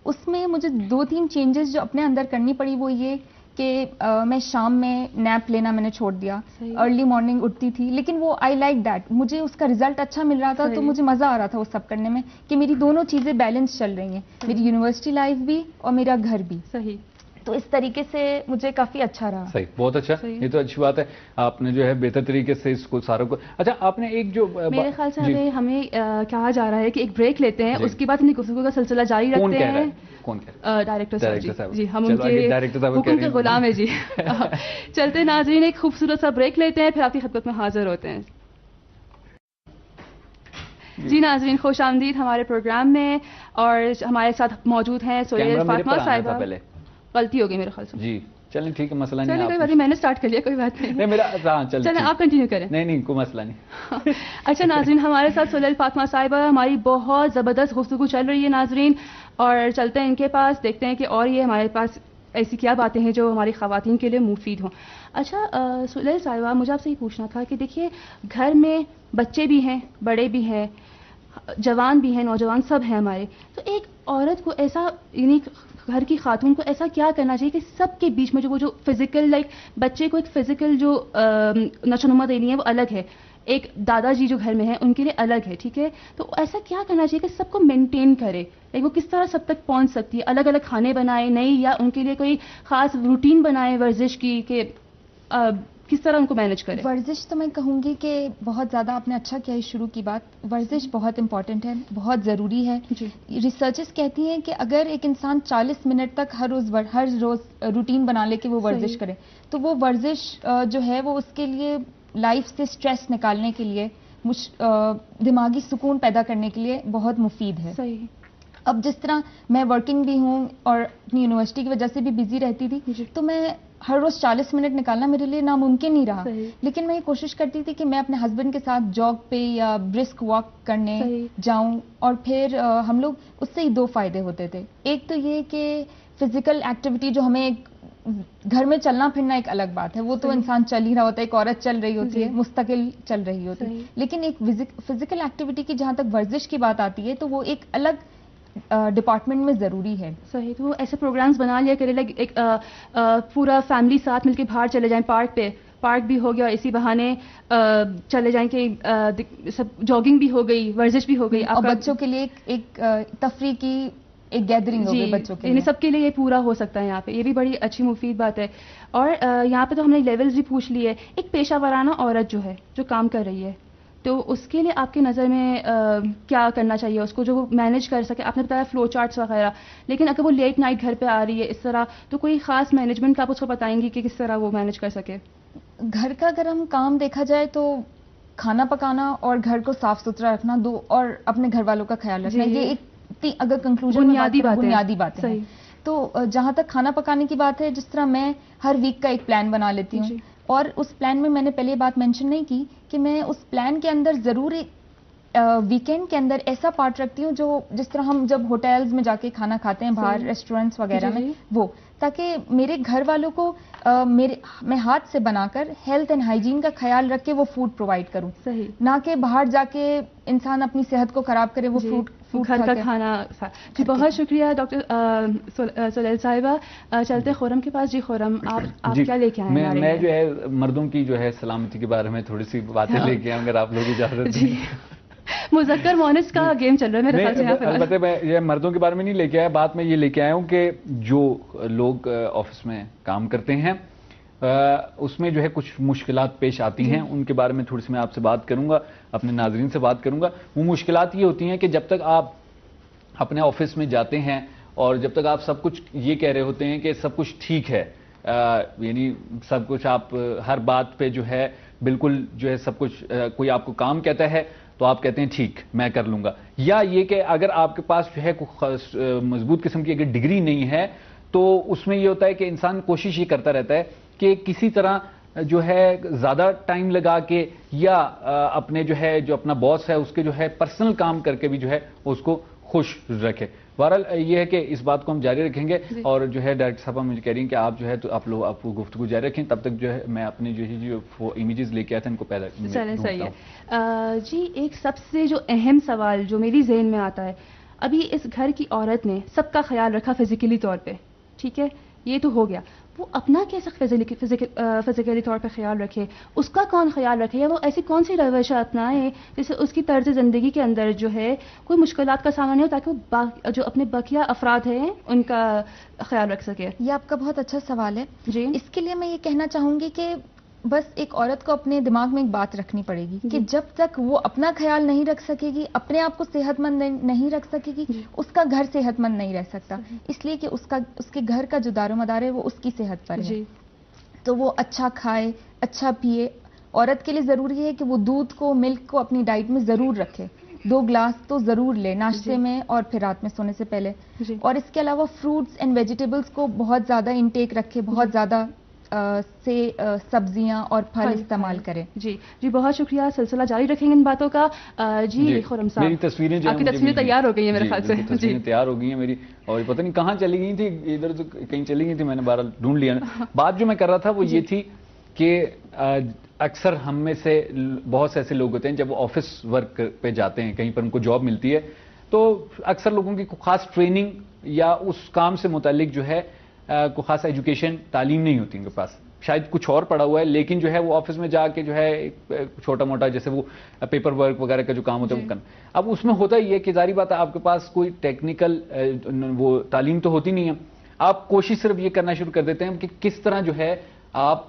اس میں مجھے 2-3 چینجز جو اپنے اندر کرنی پڑی وہ یہ کہ میں شام میں نیپ لینا میں نے چھوڑ دیا. ارلی مارننگ اٹھتی تھی, لیکن وہ آئی لائک دیٹ, مجھے اس کا رزلٹ اچھا مل رہا تھا, تو مجھے مزہ آ رہا تھا وہ سب کرنے میں کہ میری دونوں چیزیں بیلنس چل رہی ہیں, میری یونیورسٹی لائف بھی اور میرا گھر بھی. صحیح. تو اس طریقے سے مجھے کافی اچھا رہا. صحیح, بہت اچھا. یہ تو اچھی بات ہے, آپ نے جو ہے بہتر طریقے سے اس کو ساروں کو. اچھا, آپ نے ایک جو میرے خیال سے ہمیں کہا جا رہا ہے کہ ایک بریک لیتے ہیں, اس کے بعد اپنی گفتگو کا سلسلہ جاری رکھتے ہیں. کون کہہ رہا ہے؟ ڈائریکٹر صاحب جی, ہم ان کے حکم کے غلام ہیں جی. چلتے ناظرین, ایک خوبصورت سا بریک لیتے ہیں, پھر آپ کی خدمت میں حاضر ہوتے ہیں. جی ناظرین, خوش آمدید ہمارے پروگرام میں, اور ہمارے ساتھ موجود ہیں سہیل فاطمہ صاحبہ. غلطی ہو گئی میرے خیال سے. جی چلیں ٹھیک ہے, مسئلہ نہیں. چلیں کوئی بات نہیں, میں نے اسٹارٹ کر لیا, کوئی بات نہیں. میرا چلیں آپ کنٹینیو کریں. نہیں کوئی مسئلہ نہیں. اچھا ناظرین, ہمارے ساتھ سہیل فاطمہ صاحبہ, ہماری بہت زبردست گفتگو چل رہی ہے ناظرین, اور چلتے ہیں ان کے پاس, دیکھتے ہیں کہ اور یہ ہمارے پاس ایسی کیا باتیں ہیں جو ہماری خواتین کے لیے مفید ہوں. اچھا سہیل صاحبہ, مجھے آپ سے یہ پوچھنا تھا کہ دیکھیے گھر میں بچے بھی ہیں, بڑے بھی ہیں, جوان بھی ہیں, نوجوان سب ہیں ہمارے, تو ایک عورت کو ایسا, یعنی گھر کی خاتون کو ایسا کیا کرنا چاہیے کہ سب کے بیچ میں جو فزیکل, لائک بچے کو ایک فزیکل جو نشوونما دینی ہے وہ الگ ہے, ایک دادا جی جو گھر میں ہیں ان کے لیے الگ ہے, ٹھیک ہے, تو ایسا کیا کرنا چاہیے کہ سب کو مینٹین کرے, لائک وہ کس طرح سب تک پہنچ سکتی ہے, الگ الگ کھانے بنائے نہیں, یا ان کے لیے کوئی خاص روٹین بنائے ورزش کی, کہ کس طرح ان کو مینج کرے. ورزش تو میں کہوں گی کہ بہت زیادہ آپ نے اچھا کیا شروع کی بات. ورزش بہت امپورٹنٹ ہے, بہت ضروری ہے. ریسرچز کہتی ہیں کہ اگر ایک انسان 40 منٹ تک ہر روز روٹین بنا لے کہ وہ ورزش کرے, تو وہ ورزش جو ہے وہ اس کے لیے لائف سے سٹریس نکالنے کے لیے, دماغی سکون پیدا کرنے کے لیے بہت مفید ہے. صحیح. اب جس طرح میں ورکنگ بھی ہوں اور اپنی یونیورسٹی کی وجہ سے بھی بزی رہتی تھی, تو میں ہر روز 40 منٹ نکالنا میرے لیے ناممکن نہیں رہا. لیکن میں یہ کوشش کرتی تھی کہ میں اپنے ہسبینڈ کے ساتھ جاگ پہ یا برسک واک کرنے جاؤں, اور پھر ہم لوگ اس سے ہی 2 فائدے ہوتے تھے. ایک تو یہ کہ فزیکل ایکٹیویٹی جو ہمیں, گھر میں چلنا پھرنا ایک الگ بات ہے, وہ تو انسان چل ہی رہا ہوتا ہے, ایک عورت چل رہی ہوتی ہے, مستقل چل رہی ہوتی ہے. لیکن ایک فزیکل ایکٹیویٹی کی جہاں تک ورزش کی بات آتی ہے تو وہ ایک الگ ڈپارٹمنٹ میں ضروری ہے. صحیح. تو ایسے پروگرامز بنا لیا کرے, لائک ایک پورا فیملی ساتھ مل کے باہر چلے جائیں, پارک بھی ہو گیا, اسی بہانے چلے جائیں کہ سب جاگنگ بھی ہو گئی, ورزش بھی ہو گئی, اور بچوں کے لیے ایک تفریح کی ایک گیدرنگ ہوگی بچوں کے لیے, سب کے لیے یہ پورا ہو سکتا ہے یہاں پہ. یہ بھی بڑی اچھی مفید بات ہے. اور یہاں پہ تو ہم نے لیولز بھی پوچھ لی ہے. ایک پیشہ ورانہ عورت جو ہے, جو کام کر رہی ہے, تو اس کے لیے آپ کی نظر میں کیا کرنا چاہیے اس کو جو وہ مینیج کر سکے؟ آپ نے بتایا فلو چارٹس وغیرہ, لیکن اگر وہ لیٹ نائٹ گھر پہ آ رہی ہے اس طرح, تو کوئی خاص مینجمنٹ کا آپ اس کو بتائیں گی کہ کس طرح وہ مینیج کر سکے؟ گھر کا اگر ہم کام دیکھا جائے تو کھانا پکانا اور گھر کو صاف ستھرا رکھنا, اور اپنے گھر والوں کا خیال رکھنا, یہ ایک اگر کنکلوژن بنیادی بات ہے. تو جہاں تک کھانا پکانے کی بات ہے, جس طرح میں ہر ویک کا ایک پلان بنا لیتی ہوں, اور اس پلان میں نے پہلے بات مینشن نہیں کی کہ میں اس پلان کے اندر ضرور ویکینڈ کے اندر ایسا پارٹ رکھتی ہوں جو جس طرح ہم جب ہوٹلز میں جا کے کھانا کھاتے ہیں باہر ریسٹورینٹس وغیرہ میں وہ, تاکہ میرے گھر والوں کو میں ہاتھ سے بنا کر ہیلتھ اینڈ ہائیجین کا خیال رکھ کے وہ فوڈ پرووائڈ کروں, صحیح, نہ کہ باہر جا کے انسان اپنی صحت کو خراب کرے وہ فوڈ گھر کا کھانا. جی بہت شکریہ ڈاکٹر سلیل صاحبہ. چلتے خورم کے پاس. جی خورم, آپ کیا لے کے آئے ہیں؟ میں جو ہے مردوں کی جو ہے سلامتی کے بارے میں تھوڑی سی باتیں لے کے آؤں, اگر آپ لوگ اجازت دیں. مذکر مونس کا گیم چل رہا ہے میرے خیال سے. البتہ میں یہ مردوں کے بارے میں نہیں لے کے آیا, بات میں یہ لے کے آیا ہوں کہ جو لوگ آفس میں کام کرتے ہیں اس میں جو ہے کچھ مشکلات پیش آتی ہیں, ان کے بارے میں تھوڑی سی میں آپ سے بات کروں گا, اپنے ناظرین سے بات کروں گا. وہ مشکلات یہ ہوتی ہیں کہ جب تک آپ اپنے آفس میں جاتے ہیں اور جب تک آپ سب کچھ یہ کہہ رہے ہوتے ہیں کہ سب کچھ ٹھیک ہے, یعنی سب کچھ آپ ہر بات پہ جو ہے بالکل جو ہے سب کچھ, کوئی آپ کو کام کہتا ہے تو آپ کہتے ہیں ٹھیک میں کر لوں گا, یا یہ کہ اگر آپ کے پاس جو ہے مضبوط قسم کی اگر ڈگری نہیں ہے تو اس میں یہ ہوتا ہے کہ انسان کوشش یہ کرتا رہتا ہے کہ کسی طرح جو ہے زیادہ ٹائم لگا کے یا اپنے جو ہے جو اپنا باس ہے اس کے جو ہے پرسنل کام کر کے بھی جو ہے اس کو خوش رکھے. بہرحال یہ ہے کہ اس بات کو ہم جاری رکھیں گے, اور جو ہے ڈائریکٹر صاحبہ مجھے کہہ رہی ہیں کہ آپ جو ہے تو آپ لوگ آپ گفتگو جاری رکھیں, تب تک جو ہے میں اپنے جو امیجز لے کے آئے تھے ان کو پہلے. چلیں صحیح ہے. جی ایک سب سے جو اہم سوال جو میری ذہن میں آتا ہے, ابھی اس گھر کی عورت نے سب کا خیال رکھا فزیکلی طور پہ, ٹھیک ہے یہ تو ہو گیا, وہ اپنا کیسا فزیکلی طور پہ خیال رکھے, اس کا کون خیال رکھے, یا وہ ایسی کون سی روش اپنائے جس سے اس کی طرز زندگی کے اندر جو ہے کوئی مشکلات کا سامنا نہیں ہو, تاکہ وہ جو اپنے بقیہ افراد ہیں ان کا خیال رکھ سکے. یہ آپ کا بہت اچھا سوال ہے. جی اس کے لیے میں یہ کہنا چاہوں گی کہ بس ایک عورت کو اپنے دماغ میں ایک بات رکھنی پڑے گی کہ جب تک وہ اپنا خیال نہیں رکھ سکے گی, اپنے آپ کو صحت مند نہیں رکھ سکے گی, اس کا گھر صحت مند نہیں رہ سکتا, اس لیے کہ اس کے گھر کا جو دار و مدار ہے وہ اس کی صحت پر ہے. تو وہ اچھا کھائے, اچھا پیے. عورت کے لیے ضروری ہے کہ وہ دودھ کو, ملک کو اپنی ڈائٹ میں ضرور رکھے, 2 گلاس تو ضرور لے ناشتے میں اور پھر رات میں سونے سے پہلے. اور اس کے علاوہ فروٹس اینڈ ویجیٹیبلس کو بہت زیادہ انٹیک رکھے, بہت زیادہ سے سبزیاں اور پھل استعمال کریں. جی بہت شکریہ, سلسلہ جاری رکھیں گے ان باتوں کا. جی خرم صاحب, میری تصویریں جو آپ کی تصویریں تیار ہو گئی ہیں میرے خیال سے. تصویریں تیار ہو گئی ہیں میری, اور پتہ نہیں کہاں چلی گئی تھی, ادھر تو کہیں چلی گئی تھی, میں نے بہرحال ڈھونڈ لیا. بات جو میں کر رہا تھا وہ یہ تھی کہ اکثر ہم میں سے بہت سے ایسے لوگ ہوتے ہیں جب وہ آفس ورک پہ جاتے ہیں, کہیں پر ان کو جاب ملتی ہے, تو اکثر لوگوں کی خاص ٹریننگ یا اس کام سے متعلق جو ہے کو خاص ایجوکیشن تعلیم نہیں ہوتی ان کے پاس, شاید کچھ اور پڑا ہوا ہے, لیکن جو ہے وہ آفس میں جا کے جو ہے چھوٹا موٹا جیسے وہ پیپر ورک وغیرہ کا جو کام ہوتا ہے وہ کرنا. اب اس میں ہوتا ہی ہے کہ ظاہری بات ہے آپ کے پاس کوئی ٹیکنیکل وہ تعلیم تو ہوتی نہیں ہے, آپ کوشش صرف یہ کرنا شروع کر دیتے ہیں کہ کس طرح جو ہے آپ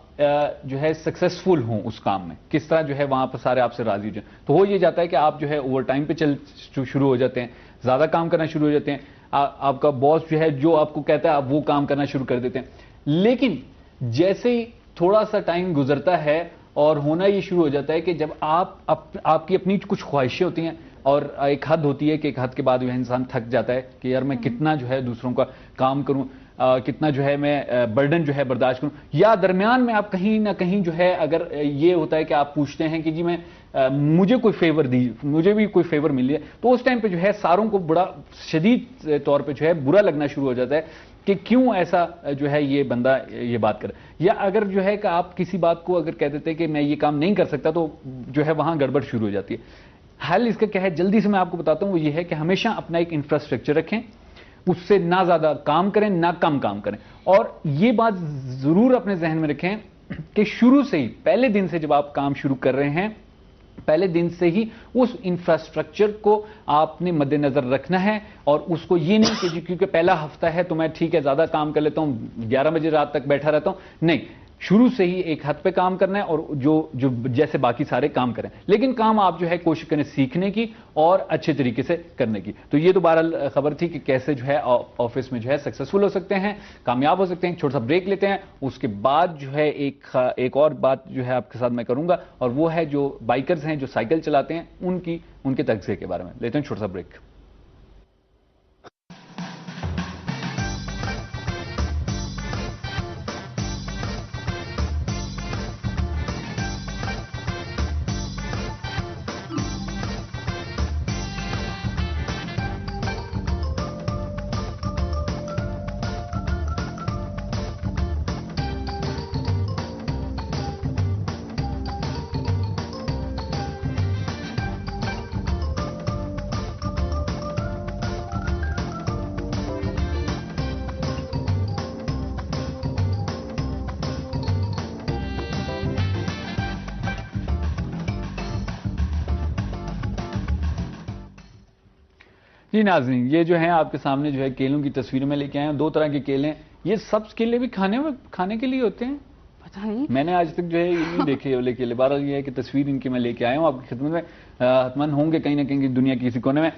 جو ہے سکسیسفل ہوں اس کام میں, کس طرح جو ہے وہاں پر سارے آپ سے راضی ہو جائیں. تو ہو یہ جاتا ہے کہ آپ جو ہے اوور ٹائم پہ شروع ہو جاتے ہیں, زیادہ کام کرنا شروع ہو جاتے ہیں, آپ کا باس جو ہے جو آپ کو کہتا ہے آپ وہ کام کرنا شروع کر دیتے ہیں. لیکن جیسے ہی تھوڑا سا ٹائم گزرتا ہے اور ہونا یہ شروع ہو جاتا ہے کہ جب آپ کی اپنی کچھ خواہشیں ہوتی ہیں, اور ایک حد ہوتی ہے کہ ایک حد کے بعد جو ہے انسان تھک جاتا ہے کہ یار میں کتنا جو ہے دوسروں کا کام کروں, کتنا جو ہے میں برڈن جو ہے برداشت کروں, یا درمیان میں آپ کہیں نہ کہیں جو ہے اگر یہ ہوتا ہے کہ آپ پوچھتے ہیں کہ جی میں مجھے کوئی فیور مجھے بھی کوئی فیور مل ہے, تو اس ٹائم پہ جو ہے ساروں کو بڑا شدید طور پہ جو ہے برا لگنا شروع ہو جاتا ہے کہ کیوں ایسا جو ہے یہ بندہ یہ بات کرے. یا اگر جو ہے کہ آپ کسی بات کو اگر کہہ دیتے کہ میں یہ کام نہیں کر سکتا تو جو ہے وہاں گڑبڑ شروع ہو جاتی ہے. حل اس کا کیا ہے, جلدی سے میں آپ کو بتاتا ہوں, وہ یہ ہے کہ ہمیشہ اپنا ایک انفراسٹرکچر رکھیں, اس سے نہ زیادہ کام کریں نہ کم کام کریں. اور یہ بات ضرور اپنے ذہن میں رکھیں کہ شروع سے ہی پہلے دن سے جب آپ کام شروع کر رہے ہیں, پہلے دن سے ہی اس انفراسٹرکچر کو آپ نے مد نظر رکھنا ہے, اور اس کو یہ نہیں کہ کیونکہ پہلا ہفتہ ہے تو میں ٹھیک ہے زیادہ کام کر لیتا ہوں, 11 بجے رات تک بیٹھا رہتا ہوں. نہیں, شروع سے ہی ایک حد پہ کام کرنا ہے اور جو جیسے باقی سارے کام کریں, لیکن کام آپ جو ہے کوشش کریں سیکھنے کی اور اچھے طریقے سے کرنے کی. تو یہ تو بہرحال خبر تھی کہ کیسے جو ہے آفس میں جو ہے سکسیسفل ہو سکتے ہیں, کامیاب ہو سکتے ہیں. چھوٹا سا بریک لیتے ہیں, اس کے بعد جو ہے ایک اور بات جو ہے آپ کے ساتھ میں کروں گا, اور وہ ہے جو بائکرز ہیں جو سائیکل چلاتے ہیں ان کے تجزیے کے بارے میں. لیتے ہیں چھوٹا سا بریک. جی ناظرین، یہ جو ہیں آپ کے سامنے جو ہے کیلوں کی تصویر میں لے کے آئے ہیں. 2 طرح کے کیلے ہیں. یہ سب کیلے بھی کھانے کے لیے ہوتے ہیں؟ پتہ نہیں، میں نے آج تک جو ہے یہ نہیں دیکھے والے کیلے. بہرحال یہ ہے کہ تصویر ان کی میں لے کے آیا ہوں آپ کی خدمت میں. حتماً ہوں گے کہیں نہ کہیں دنیا کے کسی کونے میں.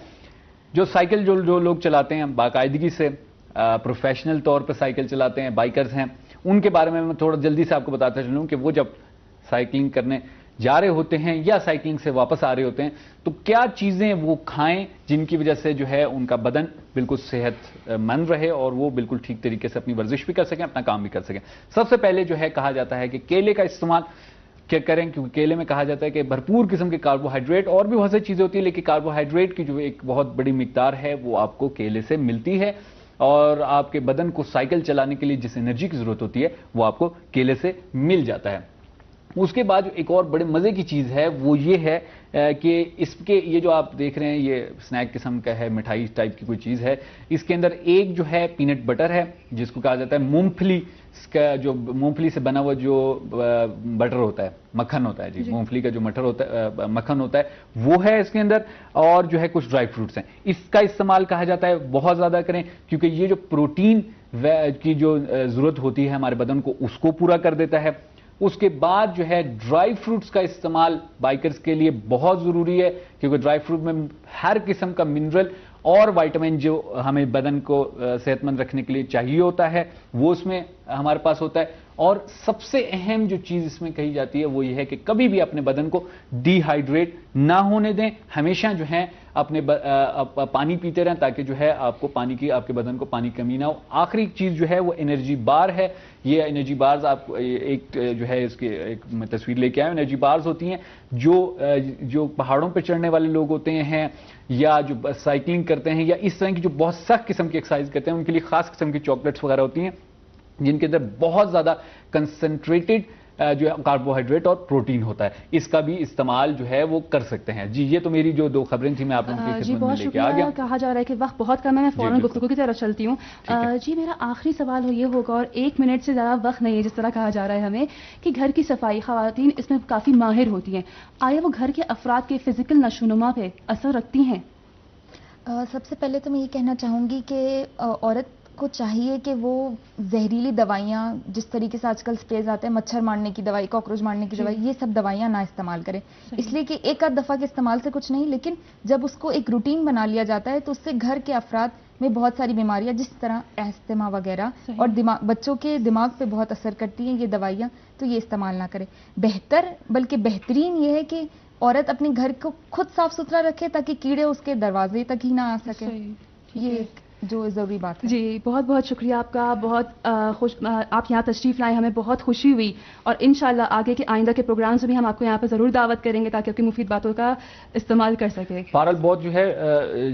جو سائیکل جو لوگ چلاتے ہیں باقاعدگی سے، پروفیشنل طور پہ سائیکل چلاتے ہیں، بائکرز ہیں، ان کے بارے میں تھوڑا جلدی سے آپ کو بتاتا چلوں کہ وہ جب سائیکلنگ کرنے جا رہے ہوتے ہیں یا سائیکلنگ سے واپس آ رہے ہوتے ہیں تو کیا چیزیں وہ کھائیں جن کی وجہ سے جو ہے ان کا بدن بالکل صحت مند رہے اور وہ بالکل ٹھیک طریقے سے اپنی ورزش بھی کر سکیں، اپنا کام بھی کر سکیں. سب سے پہلے جو ہے کہا جاتا ہے کہ کیلے کا استعمال کیا کریں، کیونکہ کیلے میں کہا جاتا ہے کہ بھرپور قسم کے کاربوہائیڈریٹ، اور بھی بہت سی چیزیں ہوتی ہیں لیکن کاربوہائیڈریٹ کی جو ایک بہت بڑی مقدار ہے وہ آپ کو کیلے سے ملتی ہے، اور آپ کے بدن کو سائیکل چلانے کے لیے جس انرجی کی ضرورت ہوتی ہے وہ آپ کو کیلے سے مل جاتا ہے. اس کے بعد ایک اور بڑے مزے کی چیز ہے وہ یہ ہے کہ اس کے یہ جو آپ دیکھ رہے ہیں یہ سنیک قسم کا ہے، مٹھائی ٹائپ کی کوئی چیز ہے. اس کے اندر ایک جو ہے پینٹ بٹر ہے جس کو کہا جاتا ہے مونگ پھلی کا، جو مونگ پھلی سے بنا ہوا جو بٹر ہوتا ہے، مکھن ہوتا ہے. جی مونگ پھلی کا جو مکھن ہوتا ہے وہ ہے اس کے اندر، اور جو ہے کچھ ڈرائی فروٹس ہیں. اس کا استعمال کہا جاتا ہے بہت زیادہ کریں کیونکہ یہ جو پروٹین کی جو ضرورت ہوتی ہے ہمارے بدن کو اس کو پورا کر دیتا ہے. اس کے بعد جو ہے ڈرائی فروٹس کا استعمال بائکرز کے لیے بہت ضروری ہے کیونکہ ڈرائی فروٹ میں ہر قسم کا منرل اور وائٹامن جو ہمیں بدن کو صحت مند رکھنے کے لیے چاہیے ہوتا ہے وہ اس میں ہمارے پاس ہوتا ہے. اور سب سے اہم جو چیز اس میں کہی جاتی ہے وہ یہ ہے کہ کبھی بھی اپنے بدن کو ڈی ہائیڈریٹ نہ ہونے دیں، ہمیشہ جو ہے اپنے پانی پیتے رہیں تاکہ جو ہے آپ کے بدن کو پانی کی کمی نہ ہو. آخری چیز جو ہے وہ انرجی بار ہے. یہ انرجی بارز آپ ایک جو ہے اس کے ایک میں تصویر لے کے آیا ہوں. انرجی بارز ہوتی ہیں جو پہاڑوں پہ چڑھنے والے لوگ ہوتے ہیں یا جو سائیکلنگ کرتے ہیں یا اس طرح کی جو بہت سخت قسم کی ایکسرسائز کرتے ہیں ان کے لیے خاص قسم کی چاکلیٹس وغیرہ ہوتی ہیں جن کے اندر بہت زیادہ کنسنٹریٹڈ جو ہے کاربوہائیڈریٹ اور پروٹین ہوتا ہے. اس کا بھی استعمال جو ہے وہ کر سکتے ہیں. جی یہ تو میری جو 2 خبریں تھیں میں آپ لوگوں کی خدمت میں لے کے آ گیا. کہا جا رہا ہے کہ وقت بہت کم ہے، میں فوراً گفتگو کی طرف چلتی ہوں. جی میرا آخری سوال یہ ہوگا، اور 1 منٹ سے زیادہ وقت نہیں ہے جس طرح کہا جا رہا ہے ہمیں کہ گھر کی صفائی خواتین اس میں کافی ماہر ہوتی ہیں، آیا وہ گھر کے افراد کے فزیکل نشوونما پہ اثر رکھتی ہیں؟ سب سے پہلے تو میں یہ کہنا چاہوں گی کہ عورت کو چاہیے کہ وہ زہریلی دوائیاں جس طریقے سے آج کل سپریز آتے ہیں، مچھر مارنے کی دوائی، کاکروچ مارنے کی دوائی، یہ سب دوائیاں نہ استعمال کریں. اس لیے کہ ایک آدھ دفعہ کے استعمال سے کچھ نہیں، لیکن جب اس کو ایک روٹین بنا لیا جاتا ہے تو اس سے گھر کے افراد میں بہت ساری بیماریاں جس طرح استھما وغیرہ اور بچوں کے دماغ پہ بہت اثر کرتی ہیں یہ دوائیاں، تو یہ استعمال نہ کریں. بلکہ بہترین یہ ہے کہ عورت اپنے گھر کو خود صاف ستھرا رکھے تاکہ کیڑے اس کے دروازے تک ہی نہ آ سکیں. یہ جو ضروری بات ہے. جی بہت بہت شکریہ آپ کا. بہت آپ یہاں تشریف لائے، ہمیں بہت خوشی ہوئی، اور انشاءاللہ آگے کے آئندہ کے پروگرامز میں بھی ہم آپ کو یہاں پہ ضرور دعوت کریں گے تاکہ آپ کی مفید باتوں کا استعمال کر سکیں. بہرحال بہت جو ہے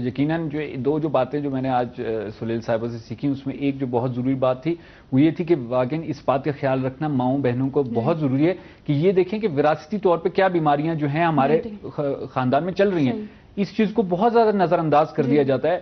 یقیناً جو 2 باتیں جو میں نے آج سلیل صاحبہ سے سیکھی اس میں ایک جو بہت ضروری بات تھی وہ یہ تھی کہ واقعی اس بات کا خیال رکھنا ماؤں بہنوں کو بہت ضروری ہے کہ یہ دیکھیں کہ وراثتی طور پہ کیا بیماریاں جو ہیں ہمارے خاندان میں چل رہی ہیں. اس چیز کو بہت زیادہ نظر انداز کر دیا جاتا ہے.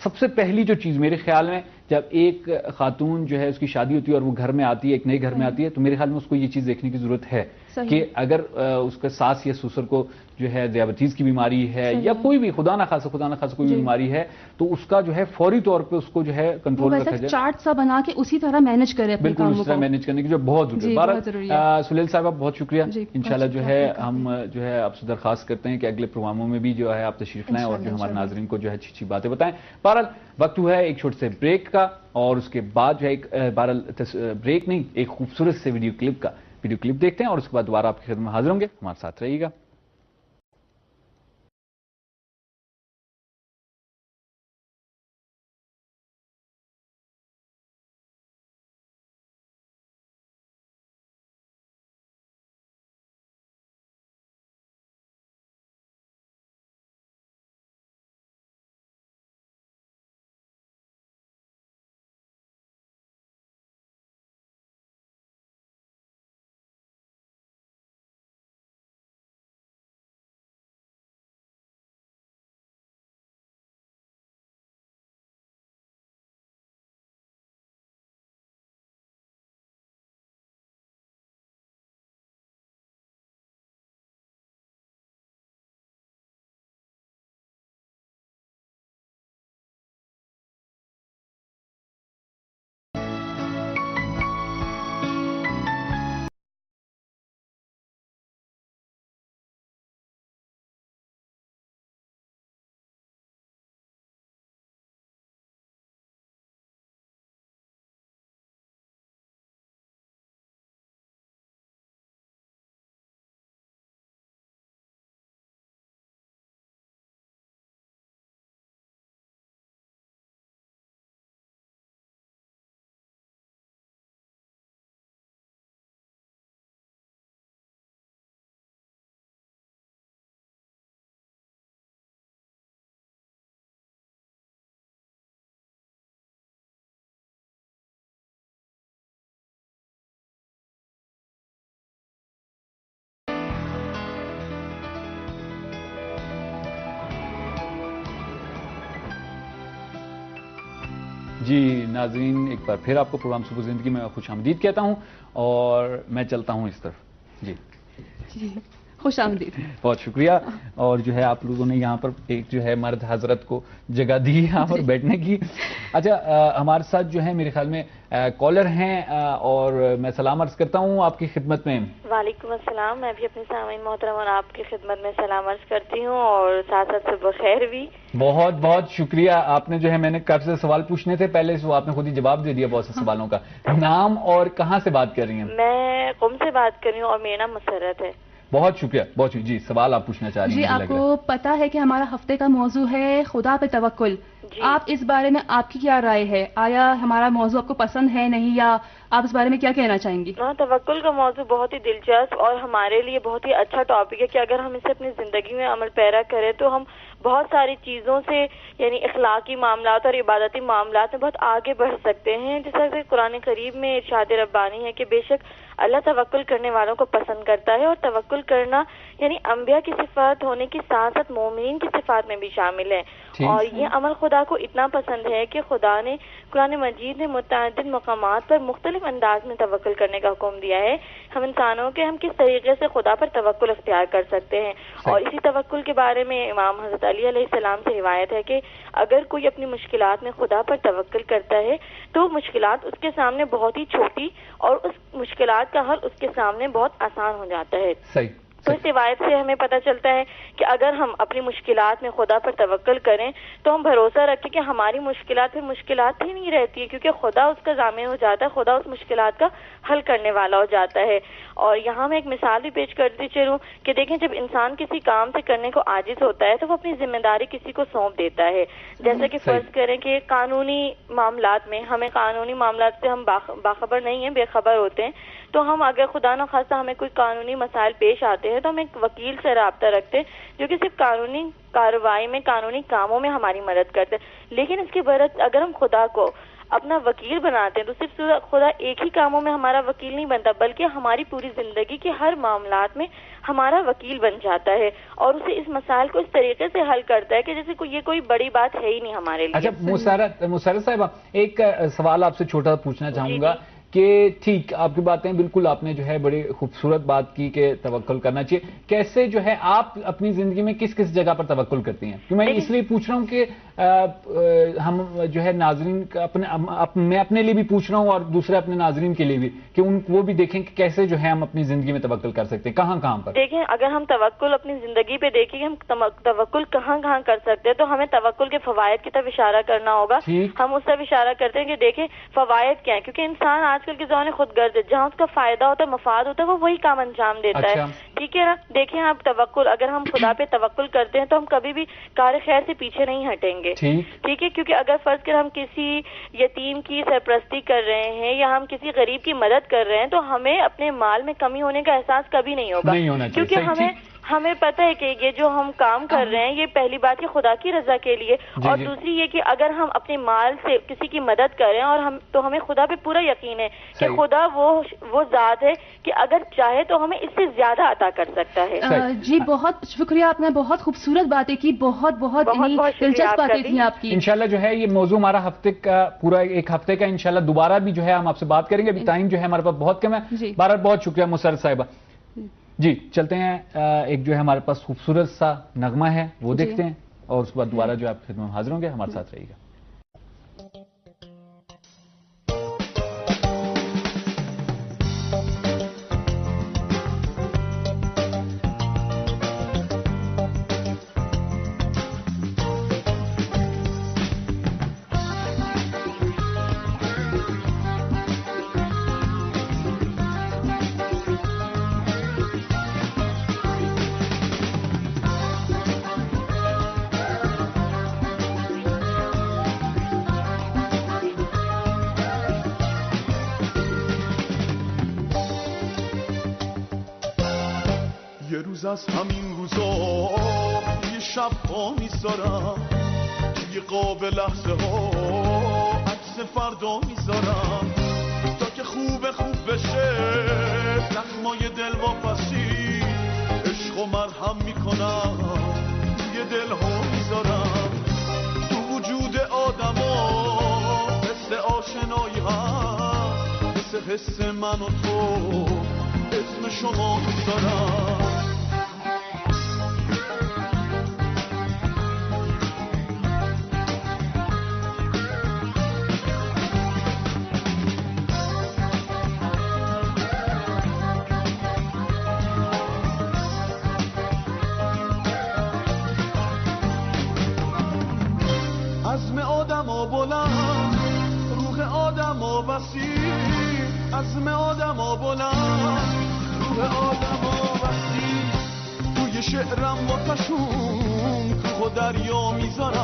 سب سے پہلی جو چیز میرے خیال میں جب ایک خاتون جو ہے اس کی شادی ہوتی ہے اور وہ گھر میں آتی ہے، ایک نئے گھر میں آتی ہے، تو میرے خیال میں اس کو یہ چیز دیکھنے کی ضرورت ہے کہ اگر اس کا ساس یا سسر کو جو ہے ذیابیطیز کی بیماری ہے یا کوئی بھی خدا نہ خاصہ کوئی بیماری ہے تو اس کا جو ہے فوری طور پہ اس کو جو ہے کنٹرول رکھا جائے. چارٹ سا بنا کے اسی طرح مینج کرے اپنے کاموں کو. بالکل اس طرح مینج کرنے کی جو بہت ضروری ہے. سلیل صاحبہ بہت شکریہ. انشاءاللہ جو ہے ہم جو ہے آپ سے درخواست کرتے ہیں کہ اگلے پروگراموں میں بھی جو ہے آپ تشریف لائیں اور جو ہمارے ناظرین کو جو ہے اچھی باتیں بتائیں. بہرحال وقت ہوا ہے ایک چھوٹے سے بریک کا، اور اس کے بعد جو ہے بہرحال بریک نہیں، ایک خوبصورت سے ویڈیو کلپ دیکھتے ہیں اور اس کے بعد دوبارہ آپ کی خدمت میں حاضر ہوں گے. ہمارے ساتھ رہیے گا. جی ناظرین، ایک بار پھر آپ کو پروگرام صبح زندگی میں خوش آمدید کہتا ہوں اور میں چلتا ہوں اس طرف. جی خوش آمدید. بہت شکریہ. اور جو ہے آپ لوگوں نے یہاں پر ایک جو ہے مرد حضرت کو جگہ دی یہاں پر بیٹھنے کی. اچھا ہمارے ساتھ جو ہے میرے خیال میں کالر ہیں اور میں سلام عرض کرتا ہوں آپ کی خدمت میں. وعلیکم السلام. میں بھی اپنے سامعین محترم اور آپ کی خدمت میں سلام عرض کرتی ہوں اور ساتھ ساتھ صبح خیر بھی. بہت بہت شکریہ. آپ نے جو ہے میں نے کب سے سوال پوچھنے تھے پہلے سے، آپ نے خود ہی جواب دے دیا بہت سے سوالوں کا. نام اور کہاں سے بات کر رہی ہیں؟ میں قم سے بات کر رہی ہوں اور میرا نام مسرت ہے. بہت شکریہ. بہت شکریہ. جی سوال آپ پوچھنا چاہ رہی ہیں؟ جی آپ کو پتا ہے کہ ہمارا ہفتے کا موضوع ہے خدا پہ توکل. آپ اس بارے میں آپ کی کیا رائے ہے؟ آیا ہمارا موضوع آپ کو پسند ہے نہیں، یا آپ اس بارے میں کیا کہنا چاہیں گی؟ توکل کا موضوع بہت ہی دلچسپ اور ہمارے لیے بہت ہی اچھا ٹاپک ہے کہ اگر ہم اسے اپنی زندگی میں عمل پیرا کریں تو ہم بہت ساری چیزوں سے یعنی اخلاقی معاملات اور عبادتی معاملات میں بہت آگے بڑھ سکتے ہیں. جیسا کہ قرآن کریم میں ارشاد ربانی ہے کہ بے شک اللہ توکل کرنے والوں کو پسند کرتا ہے، اور توکل کرنا یعنی انبیاء کی صفات ہونے کی ساتھ ساتھ مومنین کی صفات میں بھی شامل ہے. اور یہ عمل خدا کو اتنا پسند ہے کہ خدا نے قرآن مجید میں متعدد مقامات پر مختلف انداز میں توکل کرنے کا حکم دیا ہے. ہم انسانوں کے ہم کس طریقے سے خدا پر توکل اختیار کر سکتے ہیں. اور اسی توکل کے بارے میں امام حضرت علی علیہ السلام سے روایت ہے کہ اگر کوئی اپنی مشکلات میں خدا پر توکل کرتا ہے تو مشکلات اس کے سامنے بہت ہی چھوٹی اور اس مشکلات کا حل اس کے سامنے بہت آسان ہو جاتا ہے. تو اس روایت سے ہمیں پتہ چلتا ہے کہ اگر ہم اپنی مشکلات میں خدا پر توکل کریں تو ہم بھروسہ رکھیں کہ ہماری مشکلات پھر مشکلات ہی نہیں رہتی ہے، کیونکہ خدا اس کا ضامن ہو جاتا ہے، خدا اس مشکلات کا حل کرنے والا ہو جاتا ہے. اور یہاں میں ایک مثال بھی پیش کرتی چلوں کہ دیکھیں جب انسان کسی کام سے کرنے کو عاجز ہوتا ہے تو وہ اپنی ذمہ داری کسی کو سونپ دیتا ہے. جیسا کہ فرض کریں کہ قانونی معاملات میں ہمیں قانونی معاملات سے ہم باخبر نہیں ہیں، بے خبر ہوتے ہیں، تو ہم اگر خدا نہ خواستہ ہمیں کوئی قانونی مسائل پیش آتے ہیں تو ہم ایک وکیل سے رابطہ رکھتے ہیں جو کہ صرف قانونی کارروائی میں قانونی کاموں میں ہماری مدد کرتے ہیں. لیکن اس کے برعکس اگر ہم خدا کو اپنا وکیل بناتے ہیں تو صرف خدا ایک ہی کاموں میں ہمارا وکیل نہیں بنتا بلکہ ہماری پوری زندگی کے ہر معاملات میں ہمارا وکیل بن جاتا ہے اور اسے اس مسائل کو اس طریقے سے حل کرتا ہے کہ جیسے یہ کوئی بڑی بات ہے ہی نہیں ہمارے لیے. اچھا مسرت صاحبہ، ایک سوال آپ سے چھوٹا پوچھنا چاہوں گا کہ ٹھیک آپ کی باتیں بالکل آپ نے جو ہے بڑی خوبصورت بات کی کہ توکل کرنا چاہیے. کیسے جو ہے آپ اپنی زندگی میں کس کس جگہ پر توکل کرتی ہیں؟ میں اس لیے پوچھ رہا ہوں کہ ہم جو ہے ناظرین میں اپنے لیے بھی پوچھ رہا ہوں اور دوسرے اپنے ناظرین کے لیے بھی کہ وہ بھی دیکھیں کہ کیسے جو ہے ہم اپنی زندگی میں توکل کر سکتے ہیں، کہاں کہاں پر. دیکھیں اگر ہم توکل اپنی زندگی پہ دیکھیں ہم توکل کہاں کہاں کر سکتے ہیں تو ہمیں توکل کے فوائد کی طرف اشارہ کرنا ہوگا. ہم اس طرف اشارہ کرتے ہیں کہ دیکھیں فوائد کیا ہیں، کیونکہ انسان آج کل کے زمانے خود غرض ہے، جہاں اس کا فائدہ ہوتا ہے مفاد ہوتا ہے وہ وہی کام انجام دیتا ہے. ٹھیک ہے نا. دیکھیں آپ توکل اگر ہم خدا پہ توکل کرتے ہیں تو ہم کبھی بھی کار خیر سے پیچھے نہیں ہٹیں گے. ٹھیک ہے. کیونکہ اگر فرض کر ہم کسی یتیم کی سرپرستی کر رہے ہیں یا ہم کسی غریب کی مدد کر رہے ہیں تو ہمیں اپنے مال میں کمی ہونے کا احساس کبھی نہیں ہوگا، کیونکہ ہمیں پتہ ہے کہ یہ جو ہم کام کر رہے ہیں یہ پہلی بات ہے خدا کی رضا کے لیے، اور دوسری یہ کہ اگر ہم اپنے مال سے کسی کی مدد کریں اور تو ہمیں خدا پہ پورا یقین ہے کہ خدا وہ ذات ہے کہ اگر چاہے تو ہمیں اس سے زیادہ عطا کر سکتا ہے. جی بہت شکریہ، آپ نے بہت خوبصورت باتیں کی، بہت دلچسپ باتیں تھیں آپ کی. انشاءاللہ جو ہے یہ موضوع ہمارا ہفتے کا پورا ایک ہفتے کا انشاءاللہ دوبارہ بھی جو ہے ہم آپ سے بات کریں گے. ابھی ٹائم جو ہے ہمارے پاس بہت کم ہے. بہرحال بہت شکریہ مسرت صاحبہ. جی چلتے ہیں، ایک جو ہے ہمارے پاس خوبصورت سا نغمہ ہے وہ دیکھتے ہیں اور اس کے بعد دوبارہ جو آپ خدمت میں حاضر ہوں گے. ہمارے ساتھ رہیے گا. از همین روزا یه شب ها میذارم توی قاب لحظه ها عکس فردا میذارم تا که خوب بشه زخمای دل واپسی عشق و مرهم میکنم توی دل ها میذارم تو وجود آدم ها اسم من و تو اسم شما میذارم. عزم آدم ها بلند، روح آدم ها وسیع. عزم آدم ها بلند، روح آدم ها وسیع. توی شعرم واسشون کوه و دریا میذارم،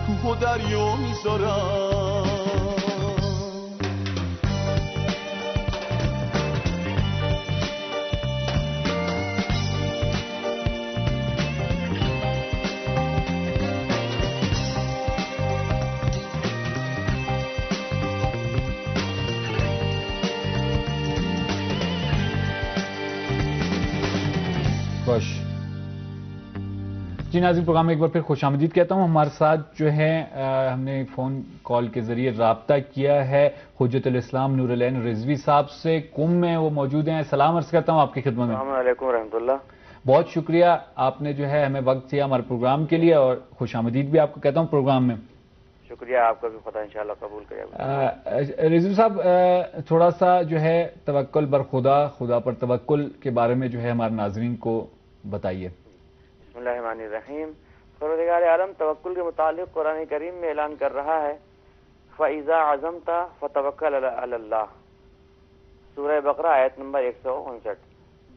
کوه و دریا میذارم. جی ناظرین، پروگرام میں ایک بار پھر خوش آمدید کہتا ہوں. ہمارے ساتھ جو ہے ہم نے فون کال کے ذریعے رابطہ کیا ہے حجت الاسلام نور العین رضوی صاحب سے. قم میں وہ موجود ہیں. سلام عرض کرتا ہوں آپ کی خدمت میں. السلام علیکم ورحمۃ اللہ. بہت شکریہ آپ نے جو ہے ہمیں وقت دیا ہمارے پروگرام کے لیے، اور خوش آمدید بھی آپ کو کہتا ہوں پروگرام میں. شکریہ آپ کا بھی، خدا انشاءاللہ قبول کرے. رضوی صاحب، تھوڑا سا جو ہے توکل بر خدا، خدا پر توکل کے بارے میں جو ہے ہمارے ناظرین کو بتائیے. بسم اللہ الرحمن الرحیم. پروردگار عالم توکل کے متعلق قرآن کریم میں اعلان کر رہا ہے فَإِذَا عَزَمْتَ فَتَوَكَّلْ عَلَى اللَّهِ. سورہ بقرہ آیت نمبر 159.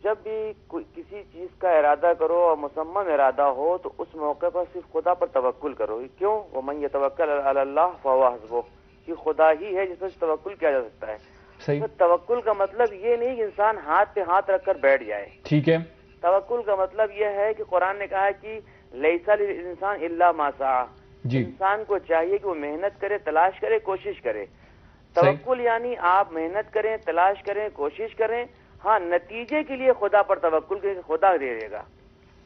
جب بھی کسی چیز کا ارادہ کرو اور مصمم ارادہ ہو تو اس موقع پر صرف خدا پر توکل کرو. کیوں؟ وَمَن يَتَوَكَّلْ عَلَى اللَّهِ فَهُوَ حَسْبُهُ. کہ خدا ہی ہے جس پر توکل کیا جا سکتا ہے. تو توکل کا مطلب یہ نہیں کہ انسان ہاتھ پہ ہاتھ رکھ کر بیٹھ جائے. ٹھیک ہے. توکل کا مطلب یہ ہے کہ قرآن نے کہا کہ لیس للانسان الا ما سعى. انسان کو چاہیے کہ وہ محنت کرے، تلاش کرے، کوشش کرے. توکل یعنی آپ محنت کریں، تلاش کریں، کوشش کریں. ہاں، نتیجے کے لیے خدا پر توکل کریں، خدا دے دے گا.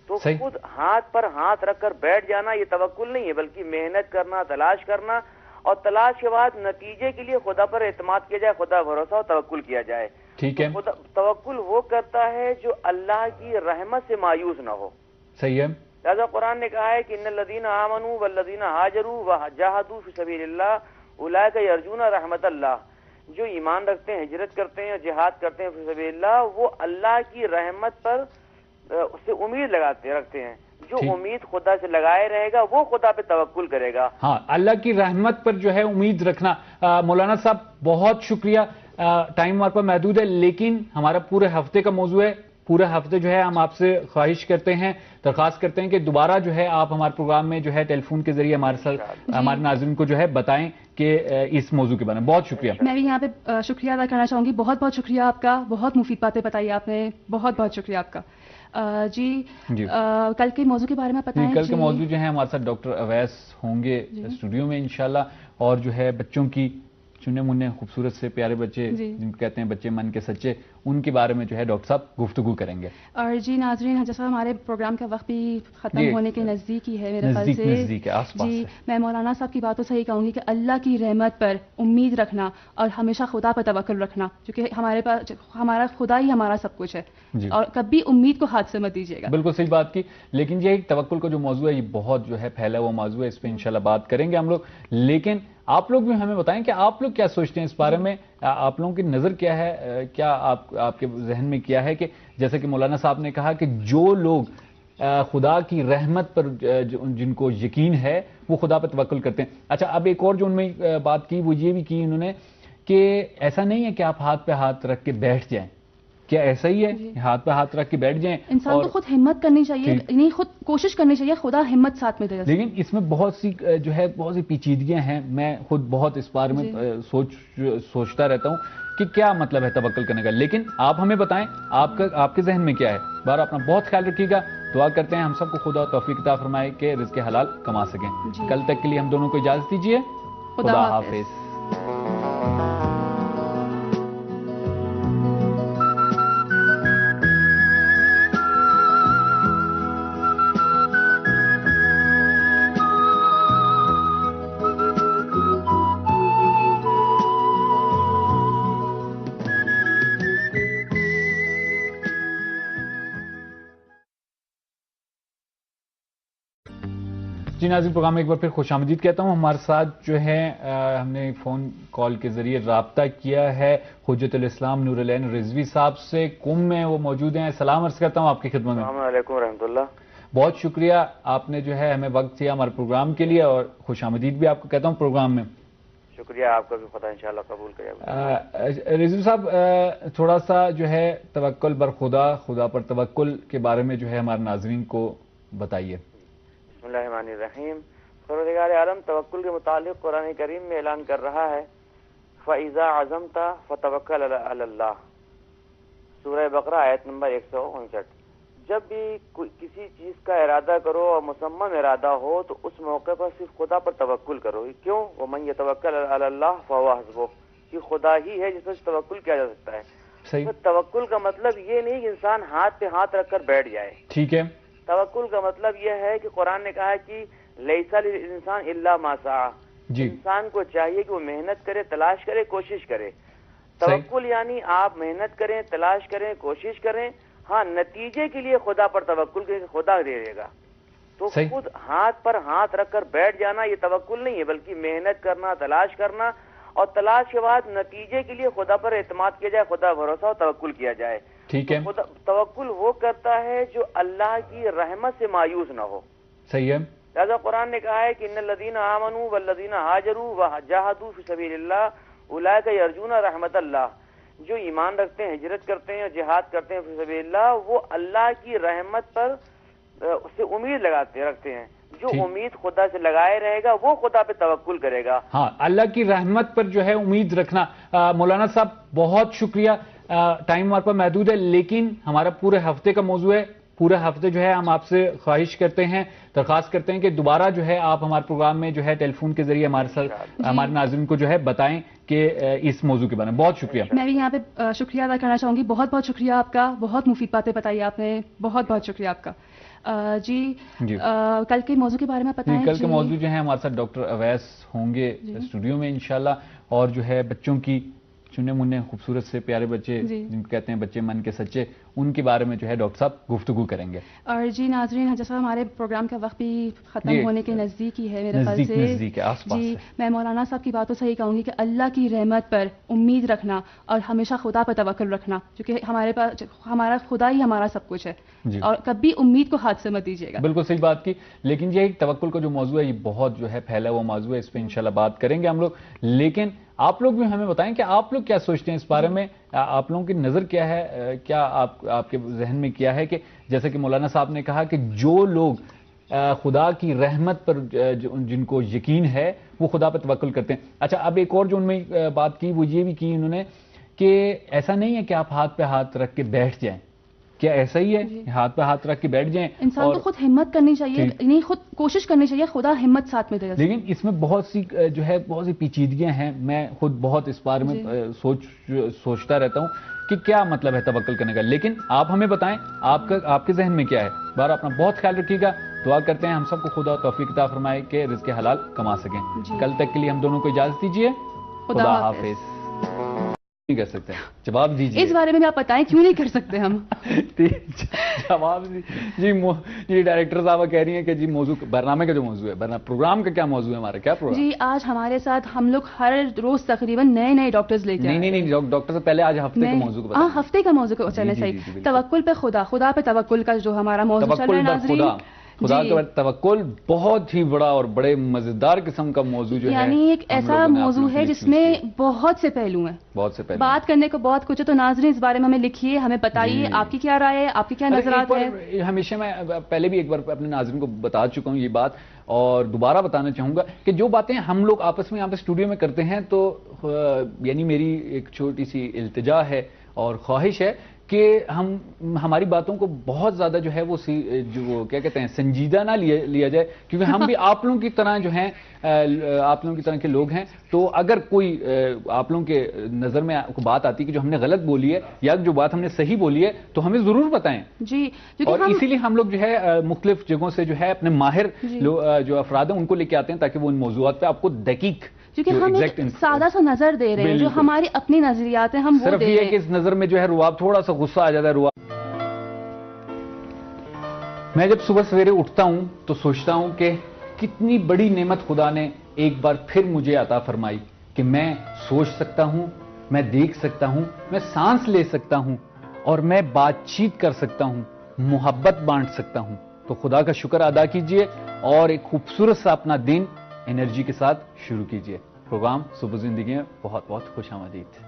تو خود ہاتھ پر ہاتھ رکھ کر بیٹھ جانا یہ توکل نہیں ہے، بلکہ محنت کرنا، تلاش کرنا، اور تلاش کے بعد نتیجے کے لیے خدا پر اعتماد کیا جائے، خدا بھروسہ اور توکل کیا جائے. ٹھیک ہے. توکل وہ کرتا ہے جو اللہ کی رحمت سے مایوس نہ ہو. صحیح ہے. لہذا قرآن نے کہا ہے کہ ان الذین آمنوا والذین ہاجروا وجاہدوا فی سبیل اللہ اولئک یرجون رحمت اللہ. جو ایمان رکھتے ہیں، ہجرت کرتے ہیں اور جہاد کرتے ہیں فی سبیل اللہ، وہ اللہ کی رحمت پر سے امید رکھتے ہیں. جو امید خدا سے لگائے رہے گا وہ خدا پہ توکل کرے گا. ہاں، اللہ کی رحمت پر جو ہے امید رکھنا. مولانا صاحب بہت شکریہ. ٹائم ہمارے پر محدود ہے، لیکن ہمارا پورے ہفتے کا موضوع ہے. پورے ہفتے جو ہے ہم آپ سے خواہش کرتے ہیں، درخواست کرتے ہیں کہ دوبارہ جو ہے آپ ہمارے پروگرام میں جو ہے ٹیلی فون کے ذریعے ہمارے ساتھ ہمارے ناظرین کو جو ہے بتائیں کہ اس موضوع کے بارے میں. بہت شکریہ. میں بھی یہاں پہ شکریہ ادا کرنا چاہوں گی. بہت بہت شکریہ آپ کا. بہت مفید باتیں بتائی آپ نے. بہت بہت شکریہ آپ کا. جی کل کے موضوع کے بارے میں پتائیں. کل کے موضوع جو ہے ہمارے ساتھ ڈاکٹر اویس ہوں گے اسٹوڈیو میں انشاءاللہ، اور جو ہے بچوں کی چنے منے خوبصورت سے پیارے بچے جن کو کہتے ہیں بچے من کے سچے، ان کے بارے میں جو ہے ڈاکٹر صاحب گفتگو کریں گے. اور جی ناظرین، جیسا ہمارے پروگرام کا وقت بھی ختم ہونے کے نزدیک ہی ہے میرے خیال سے. جی میں مولانا صاحب کی باتوں سے ہی کہوں گی کہ اللہ کی رحمت پر امید رکھنا اور ہمیشہ خدا پر توکل رکھنا، کیونکہ ہمارے پاس ہمارا خدا ہی ہمارا سب کچھ ہے. اور کبھی امید کو ہاتھ سے مت دیجیے گا. بالکل صحیح بات کی. لیکن یہ توکل کا جو موضوع ہے یہ بہت جو ہے پھیلا ہوا موضوع ہے، اس پہ انشاءاللہ بات کریں گے ہم لوگ. لیکن آپ لوگ بھی ہمیں بتائیں کہ آپ لوگ کیا سوچتے ہیں اس بارے میں. آپ لوگوں کی نظر کیا ہے؟ کیا آپ کے ذہن میں کیا ہے کہ جیسے کہ مولانا صاحب نے کہا کہ جو لوگ خدا کی رحمت پر جن کو یقین ہے وہ خدا پر توکل کرتے ہیں. اچھا، اب ایک اور جو ان میں بات کی وہ یہ بھی کی انہوں نے کہ ایسا نہیں ہے کہ آپ ہاتھ پہ ہاتھ رکھ کے بیٹھ جائیں. کیا ایسا ہی ہے؟ ہاتھ پہ ہاتھ رکھ کے بیٹھ جائیں. انسان کو خود ہمت کرنی چاہیے، نہیں خود کوشش کرنی چاہیے، خدا ہمت ساتھ میں دے گا. لیکن اس میں بہت سی جو ہے بہت سی پیچیدگیاں ہیں. میں خود بہت اس بارے میں سوچتا رہتا ہوں کہ کیا مطلب ہے توکل کرنے کا. لیکن آپ ہمیں بتائیں آپ کے ذہن میں کیا ہے. بار اپنا بہت خیال رکھیے گا. دعا کرتے ہیں ہم سب کو خدا توفیق عطا فرمائے کہ رزق حلال کما سکیں. کل تک کے لیے ہم دونوں کو اجازت دیجیے. خدا حافظ. جی ناظرین، پروگرام میں ایک بار پھر خوش آمدید کہتا ہوں. ہمارے ساتھ جو ہے ہم نے فون کال کے ذریعے رابطہ کیا ہے حجت الاسلام نور العین رضوی صاحب سے. قم میں وہ موجود ہیں. سلام عرض کرتا ہوں آپ کی خدمت میں. السلام علیکم ورحمۃ اللہ. بہت شکریہ آپ نے جو ہے ہمیں وقت دیا ہمارے پروگرام کے لیے، اور خوش آمدید بھی آپ کو کہتا ہوں پروگرام میں. شکریہ آپ کا بھی، خدا انشاءاللہ قبول کرے. رضوی صاحب، تھوڑا سا جو ہے توکل بر خدا، خدا پر توکل کے بارے میں جو ہے ہمارے ناظرین کو بتائیے. بسم اللہ الرحمن الرحیم. پروردگار عالم توکل کے متعلق قرآن کریم میں اعلان کر رہا ہے فَإِذَا عَزَمْتَ فَتَوَكَّلْ عَلَى اللَّهِ. سورہ بقرہ آیت نمبر 159. جب بھی کسی چیز کا ارادہ کرو اور مصمم ارادہ ہو تو اس موقع پر صرف خدا پر توکل کرو. کیوں؟ وَمَن يَتَوَكَّلْ عَلَى اللَّهِ فَهُوَ حَسْبُهُ. کہ خدا ہی ہے جس پر توکل کیا جا سکتا ہے. تو توکل کا مطلب یہ نہیں کہ انسان ہاتھ پہ ہاتھ رکھ کر بیٹھ جائے. ٹھیک ہے. توکل کا مطلب یہ ہے کہ قرآن نے کہا کہ لیس للانسان الا ما سعى. انسان کو چاہیے کہ وہ محنت کرے، تلاش کرے، کوشش کرے. توکل یعنی آپ محنت کریں، تلاش کریں، کوشش کریں. ہاں، نتیجے کے لیے خدا پر توکل کریں، خدا دے دے گا. تو خود ہاتھ پر ہاتھ رکھ کر بیٹھ جانا یہ توکل نہیں ہے، بلکہ محنت کرنا، تلاش کرنا، اور تلاش کے بعد نتیجے کے لیے خدا پر اعتماد کیا جائے، خدا بھروسہ اور توکل کیا جائے. ٹھیک ہے. توکل وہ کرتا ہے جو اللہ کی رحمت سے مایوس نہ ہو. صحیح ہے. لہذا قرآن نے کہا ہے کہ ان الذین آمنوا والذین ہاجروا وجاہدوا فی سبیل اللہ اولئک یرجون رحمت اللہ. جو ایمان رکھتے ہیں، ہجرت کرتے ہیں اور جہاد کرتے ہیں فی سبیل اللہ، وہ اللہ کی رحمت پر سے امید رکھتے ہیں. جو امید خدا سے لگائے رہے گا وہ خدا پہ توکل کرے گا. ہاں، اللہ کی رحمت پر جو ہے امید رکھنا. مولانا صاحب بہت شکریہ. ٹائم ہمارے پاس محدود ہے، لیکن ہمارا پورے ہفتے کا موضوع ہے. پورے ہفتے جو ہے ہم آپ سے خواہش کرتے ہیں، درخواست کرتے ہیں کہ دوبارہ جو ہے آپ ہمارے پروگرام میں جو ہے ٹیلی فون کے ذریعے ہمارے ساتھ ہمارے ناظرین کو جو ہے بتائیں کہ اس موضوع کے بارے میں. بہت شکریہ. میں بھی یہاں پہ شکریہ ادا کرنا چاہوں گی. بہت بہت شکریہ آپ کا. بہت مفید باتیں بتائی آپ نے. بہت بہت شکریہ آپ کا. جی کل کے موضوع کے بارے میں بتائیں. کل کے موضوع جو ہے ہمارے ساتھ ڈاکٹر اویس ہوں گے اسٹوڈیو میں انشاءاللہ، اور جو ہے بچوں کی چنے منے خوبصورت سے پیارے بچے جن کو کہتے ہیں بچے من کے سچے، ان کے بارے میں جو ہے ڈاکٹر صاحب گفتگو کریں گے. اور جی ناظرین، جیسا ہمارے پروگرام کا وقت بھی ختم ہونے کے نزدیک ہی ہے میرے خیال سے. جی میں مولانا صاحب کی باتوں سے ہی کہوں گی کہ اللہ کی رحمت پر امید رکھنا اور ہمیشہ خدا پر توکل رکھنا، کیونکہ ہمارے پاس ہمارا خدا ہی ہمارا سب کچھ ہے. اور کبھی امید کو ہاتھ سے مت دیجیے گا. بالکل صحیح بات کی. لیکن یہ توکل کا جو موضوع ہے یہ بہت جو ہے پھیلا ہوا موضوع ہے. اس پہ انشاءاللہ بات کریں گے ہم لوگ. لیکن آپ لوگ بھی ہمیں بتائیں کہ آپ لوگ کیا سوچتے ہیں اس بارے میں. آپ لوگوں کی نظر کیا ہے؟ کیا آپ کے ذہن میں کیا ہے کہ جیسا کہ مولانا صاحب نے کہا کہ جو لوگ خدا کی رحمت پر جن کو یقین ہے وہ خدا پر توکل کرتے ہیں. اچھا، اب ایک اور جو ان میں بات کی وہ یہ بھی کی انہوں نے کہ ایسا نہیں ہے کہ آپ ہاتھ پہ ہاتھ رکھ کے بیٹھ جائیں. کیا ایسا ہی ہے؟ ہاتھ پہ ہاتھ رکھ کے بیٹھ جائیں. انسان کو خود ہمت کرنی چاہیے، نہیں خود کوشش کرنی چاہیے، خدا ہمت ساتھ میں دے گا. لیکن اس میں بہت سی پیچیدگیاں ہیں. میں خود بہت اس بارے میں سوچتا رہتا ہوں کہ کیا مطلب ہے توکل کرنے کا. لیکن آپ ہمیں بتائیں آپ کے ذہن میں کیا ہے. بار اپنا بہت خیال رکھیے گا. دعا کرتے ہیں ہم سب کو خدا توفیق عطا فرمائے کہ رزق حلال کما سکیں. کل تک کے لیے ہم دونوں کو اجازت دیجیے. خدا حافظ. نہیں کر سکتے، جواب دیجیے. اس بارے میں آپ بتائیں کیوں نہیں کر سکتے ہم؟ جواب جی ڈائریکٹر صاحبہ کہہ رہی ہیں کہ جی موضوع برنامے کا جو موضوع ہے، پروگرام کا کیا موضوع ہے ہمارا؟ کیا پروگرام؟ جی آج ہمارے ساتھ ہم لوگ ہر روز تقریباً نئے ڈاکٹرز لے کے آئے. نہیں ڈاکٹر سے پہلے آج ہفتے کا موضوع کو. ہاں ہفتے کا موضوع کو چلے. صحیح. توکل پہ خدا پہ توکل کا جو ہمارا موضوع چل رہا ہے ناظرین، خدا کا توکل بہت ہی بڑا اور بڑے مزیدار قسم کا موضوع جو ہے، یعنی ایک ایسا موضوع ہے جس میں بہت سے پہلو ہیں. بات کرنے کو بہت کچھ ہے. تو ناظرین اس بارے میں ہمیں لکھیے، ہمیں بتائیے آپ کی کیا رائے ہے، آپ کی کیا نظرات ہیں. ہمیشہ میں پہلے بھی ایک بار اپنے ناظرین کو بتا چکا ہوں یہ بات، اور دوبارہ بتانا چاہوں گا کہ جو باتیں ہم لوگ آپس میں یہاں پہ اسٹوڈیو میں کرتے ہیں، تو یعنی میری ایک چھوٹی سی التجا ہے اور خواہش ہے کہ ہماری باتوں کو بہت زیادہ جو ہے وہ کیا کہتے ہیں سنجیدہ نہ لیا جائے، کیونکہ ہم بھی آپ لوگوں کی طرح جو ہیں، آپ لوگوں کی طرح کے لوگ ہیں. تو اگر کوئی آپ لوگوں کے نظر میں بات آتی کہ جو ہم نے غلط بولی ہے یا جو بات ہم نے صحیح بولی ہے تو ہمیں ضرور بتائیں. جی، اور اسی لیے ہم لوگ جو ہے مختلف جگہوں سے جو ہے اپنے ماہر جو افراد ہیں ان کو لے کے آتے ہیں تاکہ وہ ان موضوعات پہ آپ کو دقیق، کیونکہ ہم ایک سادہ سا نظر دے رہے ہیں، جو ہماری اپنی نظریات ہیں ہم وہ دے رہے ہیں. صرف یہ ہے کہ اس نظر میں جو ہے رواب تھوڑا سا غصہ آ جاتا ہے. میں جب صبح سویرے اٹھتا ہوں تو سوچتا ہوں کہ کتنی بڑی نعمت خدا نے ایک بار پھر مجھے عطا فرمائی کہ میں سوچ سکتا ہوں، میں دیکھ سکتا ہوں، میں سانس لے سکتا ہوں اور میں بات چیت کر سکتا ہوں، محبت بانٹ سکتا ہوں. تو خدا کا شکر ادا کیجئے اور ایک خوبصورت سا اپنا دن انرجی کے ساتھ شروع کیجئے. پروگرام صبح زندگی میں بہت بہت خوش آمدید.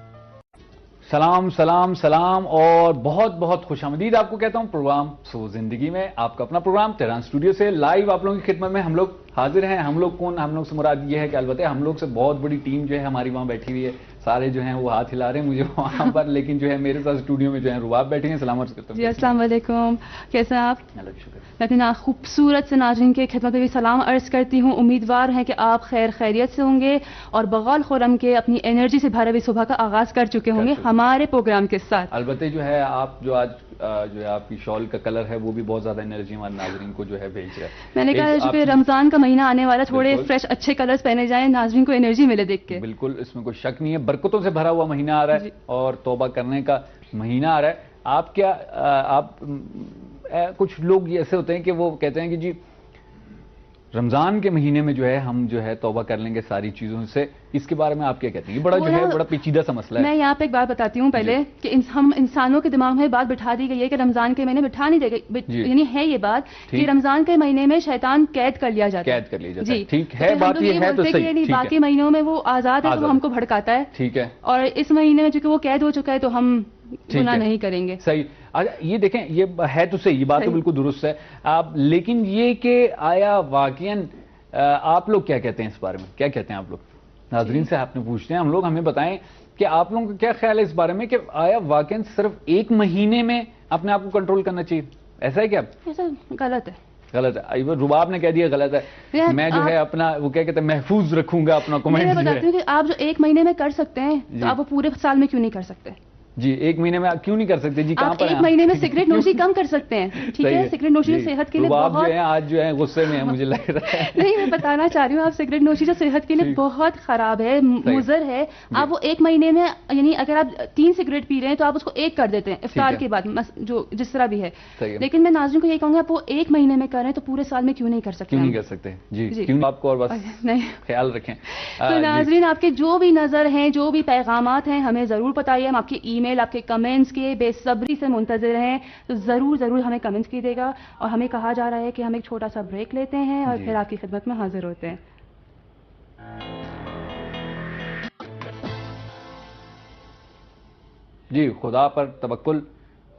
سلام سلام سلام اور بہت بہت خوش آمدید آپ کو کہتا ہوں پروگرام صبح زندگی میں. آپ کا اپنا پروگرام تہران اسٹوڈیو سے لائیو آپ لوگوں کی خدمت میں ہم لوگ حاضر ہیں. ہم لوگ کون؟ ہم لوگ سے مراد یہ ہے کہ البتہ ہم لوگ سے بہت بڑی ٹیم جو ہے ہماری وہاں بیٹھی ہوئی ہے. سارے جو ہیں وہ ہاتھ ہلا رہے ہیں مجھے وہاں پر، لیکن جو ہے میرے ساتھ اسٹوڈیو میں جو ہے رباب بیٹھے ہیں. سلام عرض کرتا ہوں. جی السلام علیکم، کیسے ہیں آپ؟ اللہ کا شکر. لیکن خوبصورت سے ناظرین کے خدمت میں بھی سلام عرض کرتی ہوں. امیدوار ہیں کہ آپ خیر خیریت سے ہوں گے اور بغول خرم کے اپنی انرجی سے بھرے ہوئے صبح کا آغاز کر چکے ہوں گے ہمارے پروگرام کے ساتھ. البتہ جو ہے آپ جو آج جو ہے آپ کی شال کا کلر ہے وہ بھی بہت زیادہ انرجی ہمارے ناظرین کو جو ہے بھیج رہا ہے. میں نے کہا کہ رمضان کا مہینہ آنے والا، تھوڑے فریش اچھے کلرز پہنے جائیں، ناظرین کو انرجی ملے دیکھ کے. بالکل، اس میں کوئی شک نہیں ہے. برکتوں سے بھرا ہوا مہینہ آ رہا ہے اور توبہ کرنے کا مہینہ آ رہا ہے. آپ کیا کچھ لوگ ایسے ہوتے ہیں کہ وہ کہتے ہیں کہ جی رمضان کے مہینے میں جو ہے ہم جو ہے توبہ کر لیں گے ساری چیزوں سے. اس کے بارے میں آپ کیا کہتے ہیں؟ یہ بڑا جو ہے بڑا پیچیدہ سا مسئلہ ہے. میں یہاں پہ ایک بات بتاتی ہوں پہلے کہ ہم انسانوں کے دماغ میں بات بٹھا دی گئی ہے کہ رمضان کے مہینے بٹھا نہیں دے گئی، یعنی ہے یہ بات کہ رمضان کے مہینے میں شیطان قید کر لیا جاتا ہے. قید کر لیا جاتا ہے. ٹھیک ہے، بات یہ ہے تو صحیح. باقی مہینوں میں وہ آزاد ہے تو ہم کو بھڑکاتا ہے. ٹھیک ہے. اور اس مہینے میں چونکہ وہ قید ہو چکا ہے تو ہم گناہ نہیں کریں گے. صحیح. یہ دیکھیں، یہ ہے تو صحیح، یہ بات تو بالکل درست ہے. لیکن یہ کہ آیا واقعاً آپ لوگ کیا کہتے ہیں اس بارے میں؟ کیا کہتے ہیں آپ لوگ؟ ناظرین سے آپ نے پوچھتے ہیں، ہم لوگ ہمیں بتائیں کہ آپ لوگوں کا کیا خیال ہے اس بارے میں کہ آیا واقعاً صرف ایک مہینے میں اپنے آپ کو کنٹرول کرنا چاہیے؟ ایسا ہے کیا؟ ایسا غلط ہے. غلط ہے. رباب نے کہہ دیا غلط ہے. میں جو ہے اپنا وہ کیا کہتے ہیں محفوظ رکھوں گا اپنا کمنٹ. میں بتاتی ہوں کہ آپ جو ایک مہینے میں کر سکتے ہیں تو آپ وہ پورے سال میں کیوں نہیں کر سکتے؟ جی ایک مہینے میں کیوں نہیں کر سکتے؟ جی کہاں پر ایک مہینے میں سگریٹ نوشی کم کر سکتے ہیں. ٹھیک ہے، سگریٹ نوشی صحت کے لیے بہت جو ہے آج جو ہے غصے میں ہے مجھے لگ رہا ہے. نہیں، میں بتانا چاہ رہی ہوں آپ سگریٹ نوشی جو صحت کے لیے بہت خراب ہے، مضر ہے. آپ وہ ایک مہینے میں یعنی اگر آپ 3 سگریٹ پی رہے ہیں تو آپ اس کو 1 کر دیتے ہیں افطار کے بعد، جو جس طرح بھی ہے. لیکن میں ناظرین کو یہ کہوں گا آپ وہ ایک مہینے میں کریں تو پورے سال میں کیوں نہیں کر سکتے؟ کیوں نہیں کر سکتے؟ جی کیوں آپ کو اور بس نہیں خیال رکھیں. تو ناظرین آپ کے جو بھی نظر ہیں، جو بھی پیغامات ہیں ہمیں ضرور بتائیے. ہم آپ کی ای میل، آپ کے کمنٹ کے بے صبری سے منتظر ہیں، تو ضرور ہمیں کمنٹس کیجیے گا. اور ہمیں کہا جا رہا ہے کہ ہم ایک چھوٹا سا بریک لیتے ہیں اور پھر آپ کی خدمت میں حاضر ہوتے ہیں. جی خدا پر توکل،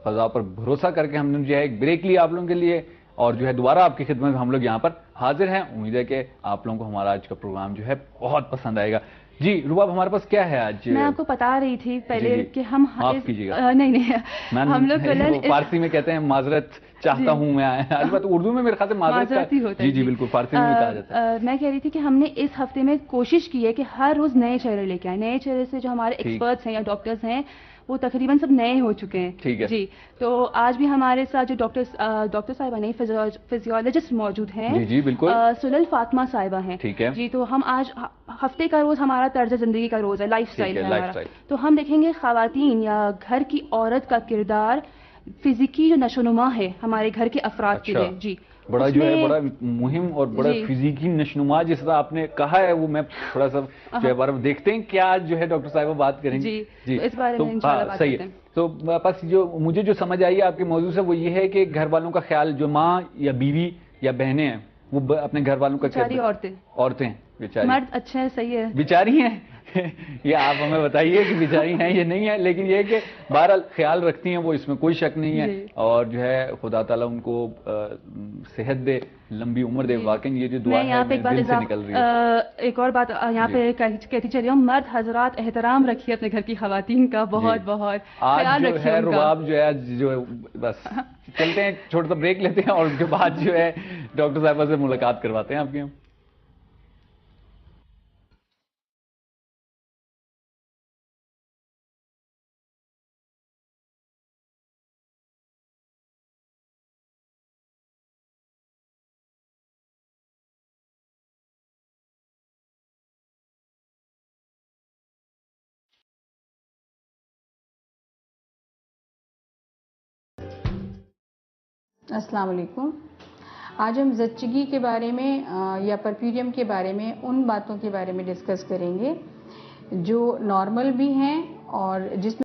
خدا پر بھروسہ کر کے ہم نے جو ہے ایک بریک لیا آپ لوگوں کے لیے اور جو ہے دوبارہ آپ کی خدمت میں ہم لوگ یہاں پر حاضر ہیں. امید ہے کہ آپ لوگوں کو ہمارا آج کا پروگرام جو ہے بہت پسند آئے گا. جی رباب ہمارے پاس کیا ہے آج؟ میں آپ کو بتا رہی تھی پہلے کہ ہم معاف کیجیے گا. نہیں ہم لوگ فارسی میں کہتے ہیں معذرت چاہتا ہوں میں. البتہ اردو میں میرے خیال سے معذرت ہی ہوتا ہے. جی بالکل، فارسی میں کہا جاتا ہے. میں کہہ رہی تھی کہ ہم نے اس ہفتے میں کوشش کی ہے کہ ہر روز نئے چہرے لے کے آئیں. نئے چہرے سے جو ہمارے ایکسپرٹس ہیں یا ڈاکٹرز ہیں وہ تقریباً سب نئے ہو چکے ہیں. ٹھیک ہے جی. تو آج بھی ہمارے ساتھ جو ڈاکٹر صاحبہ نہیں فزیولوجسٹ موجود ہیں. جی بالکل. سلل فاطمہ صاحبہ ہیں. ٹھیک ہے. جی تو ہم آج ہفتے کا روز ہمارا طرز زندگی کا روز ہے، لائف سٹائل ہے ہمارا. تو ہم دیکھیں گے خواتین یا گھر کی عورت کا کردار، فزیکی جو نشو و نما ہے ہمارے گھر کے افراد کے لیے. جی بڑا جو ہے بڑا مہم اور بڑا فزیکی نشوونما جس طرح آپ نے کہا ہے وہ میں تھوڑا سا جو ہے بارے میں دیکھتے ہیں کیا جو ہے ڈاکٹر صاحبہ بات کریں گے. جی اس بارے میں انشاءاللہ بات کرتے ہیں. تو بس جو مجھے جو سمجھ آئی ہے آپ کے موضوع سے وہ یہ ہے کہ گھر والوں کا خیال، جو ماں یا بیوی یا بہنیں ہیں وہ اپنے گھر والوں کا بیچاری عورتیں بیچاری، مرد اچھا ہے صحیح ہے بیچاری ہیں یہ آپ ہمیں بتائیے کہ بیچاری ہیں یہ نہیں ہے، لیکن یہ کہ بہرحال خیال رکھتی ہیں وہ، اس میں کوئی شک نہیں ہے. اور جو ہے خدا تعالیٰ ان کو صحت دے، لمبی عمر دے. واقعی یہ جو دعا ہے دل سے نکل رہی ہے. ایک اور بات یہاں پہ کہتی چلی ہوں، مرد حضرات احترام رکھیے اپنے گھر کی خواتین کا، بہت خیال رکھیے. آج رباب جو ہے جو بس چلتے ہیں، چھوٹا سا بریک لیتے ہیں اور اس کے بعد جو ہے ڈاکٹر صاحبہ سے ملاقات کرواتے ہیں آپ کی. ہم السلام علیکم. آج ہم زچگی کے بارے میں یا پرپیوریم کے بارے میں ان باتوں کے بارے میں ڈسکس کریں گے جو نارمل بھی ہیں اور جس میں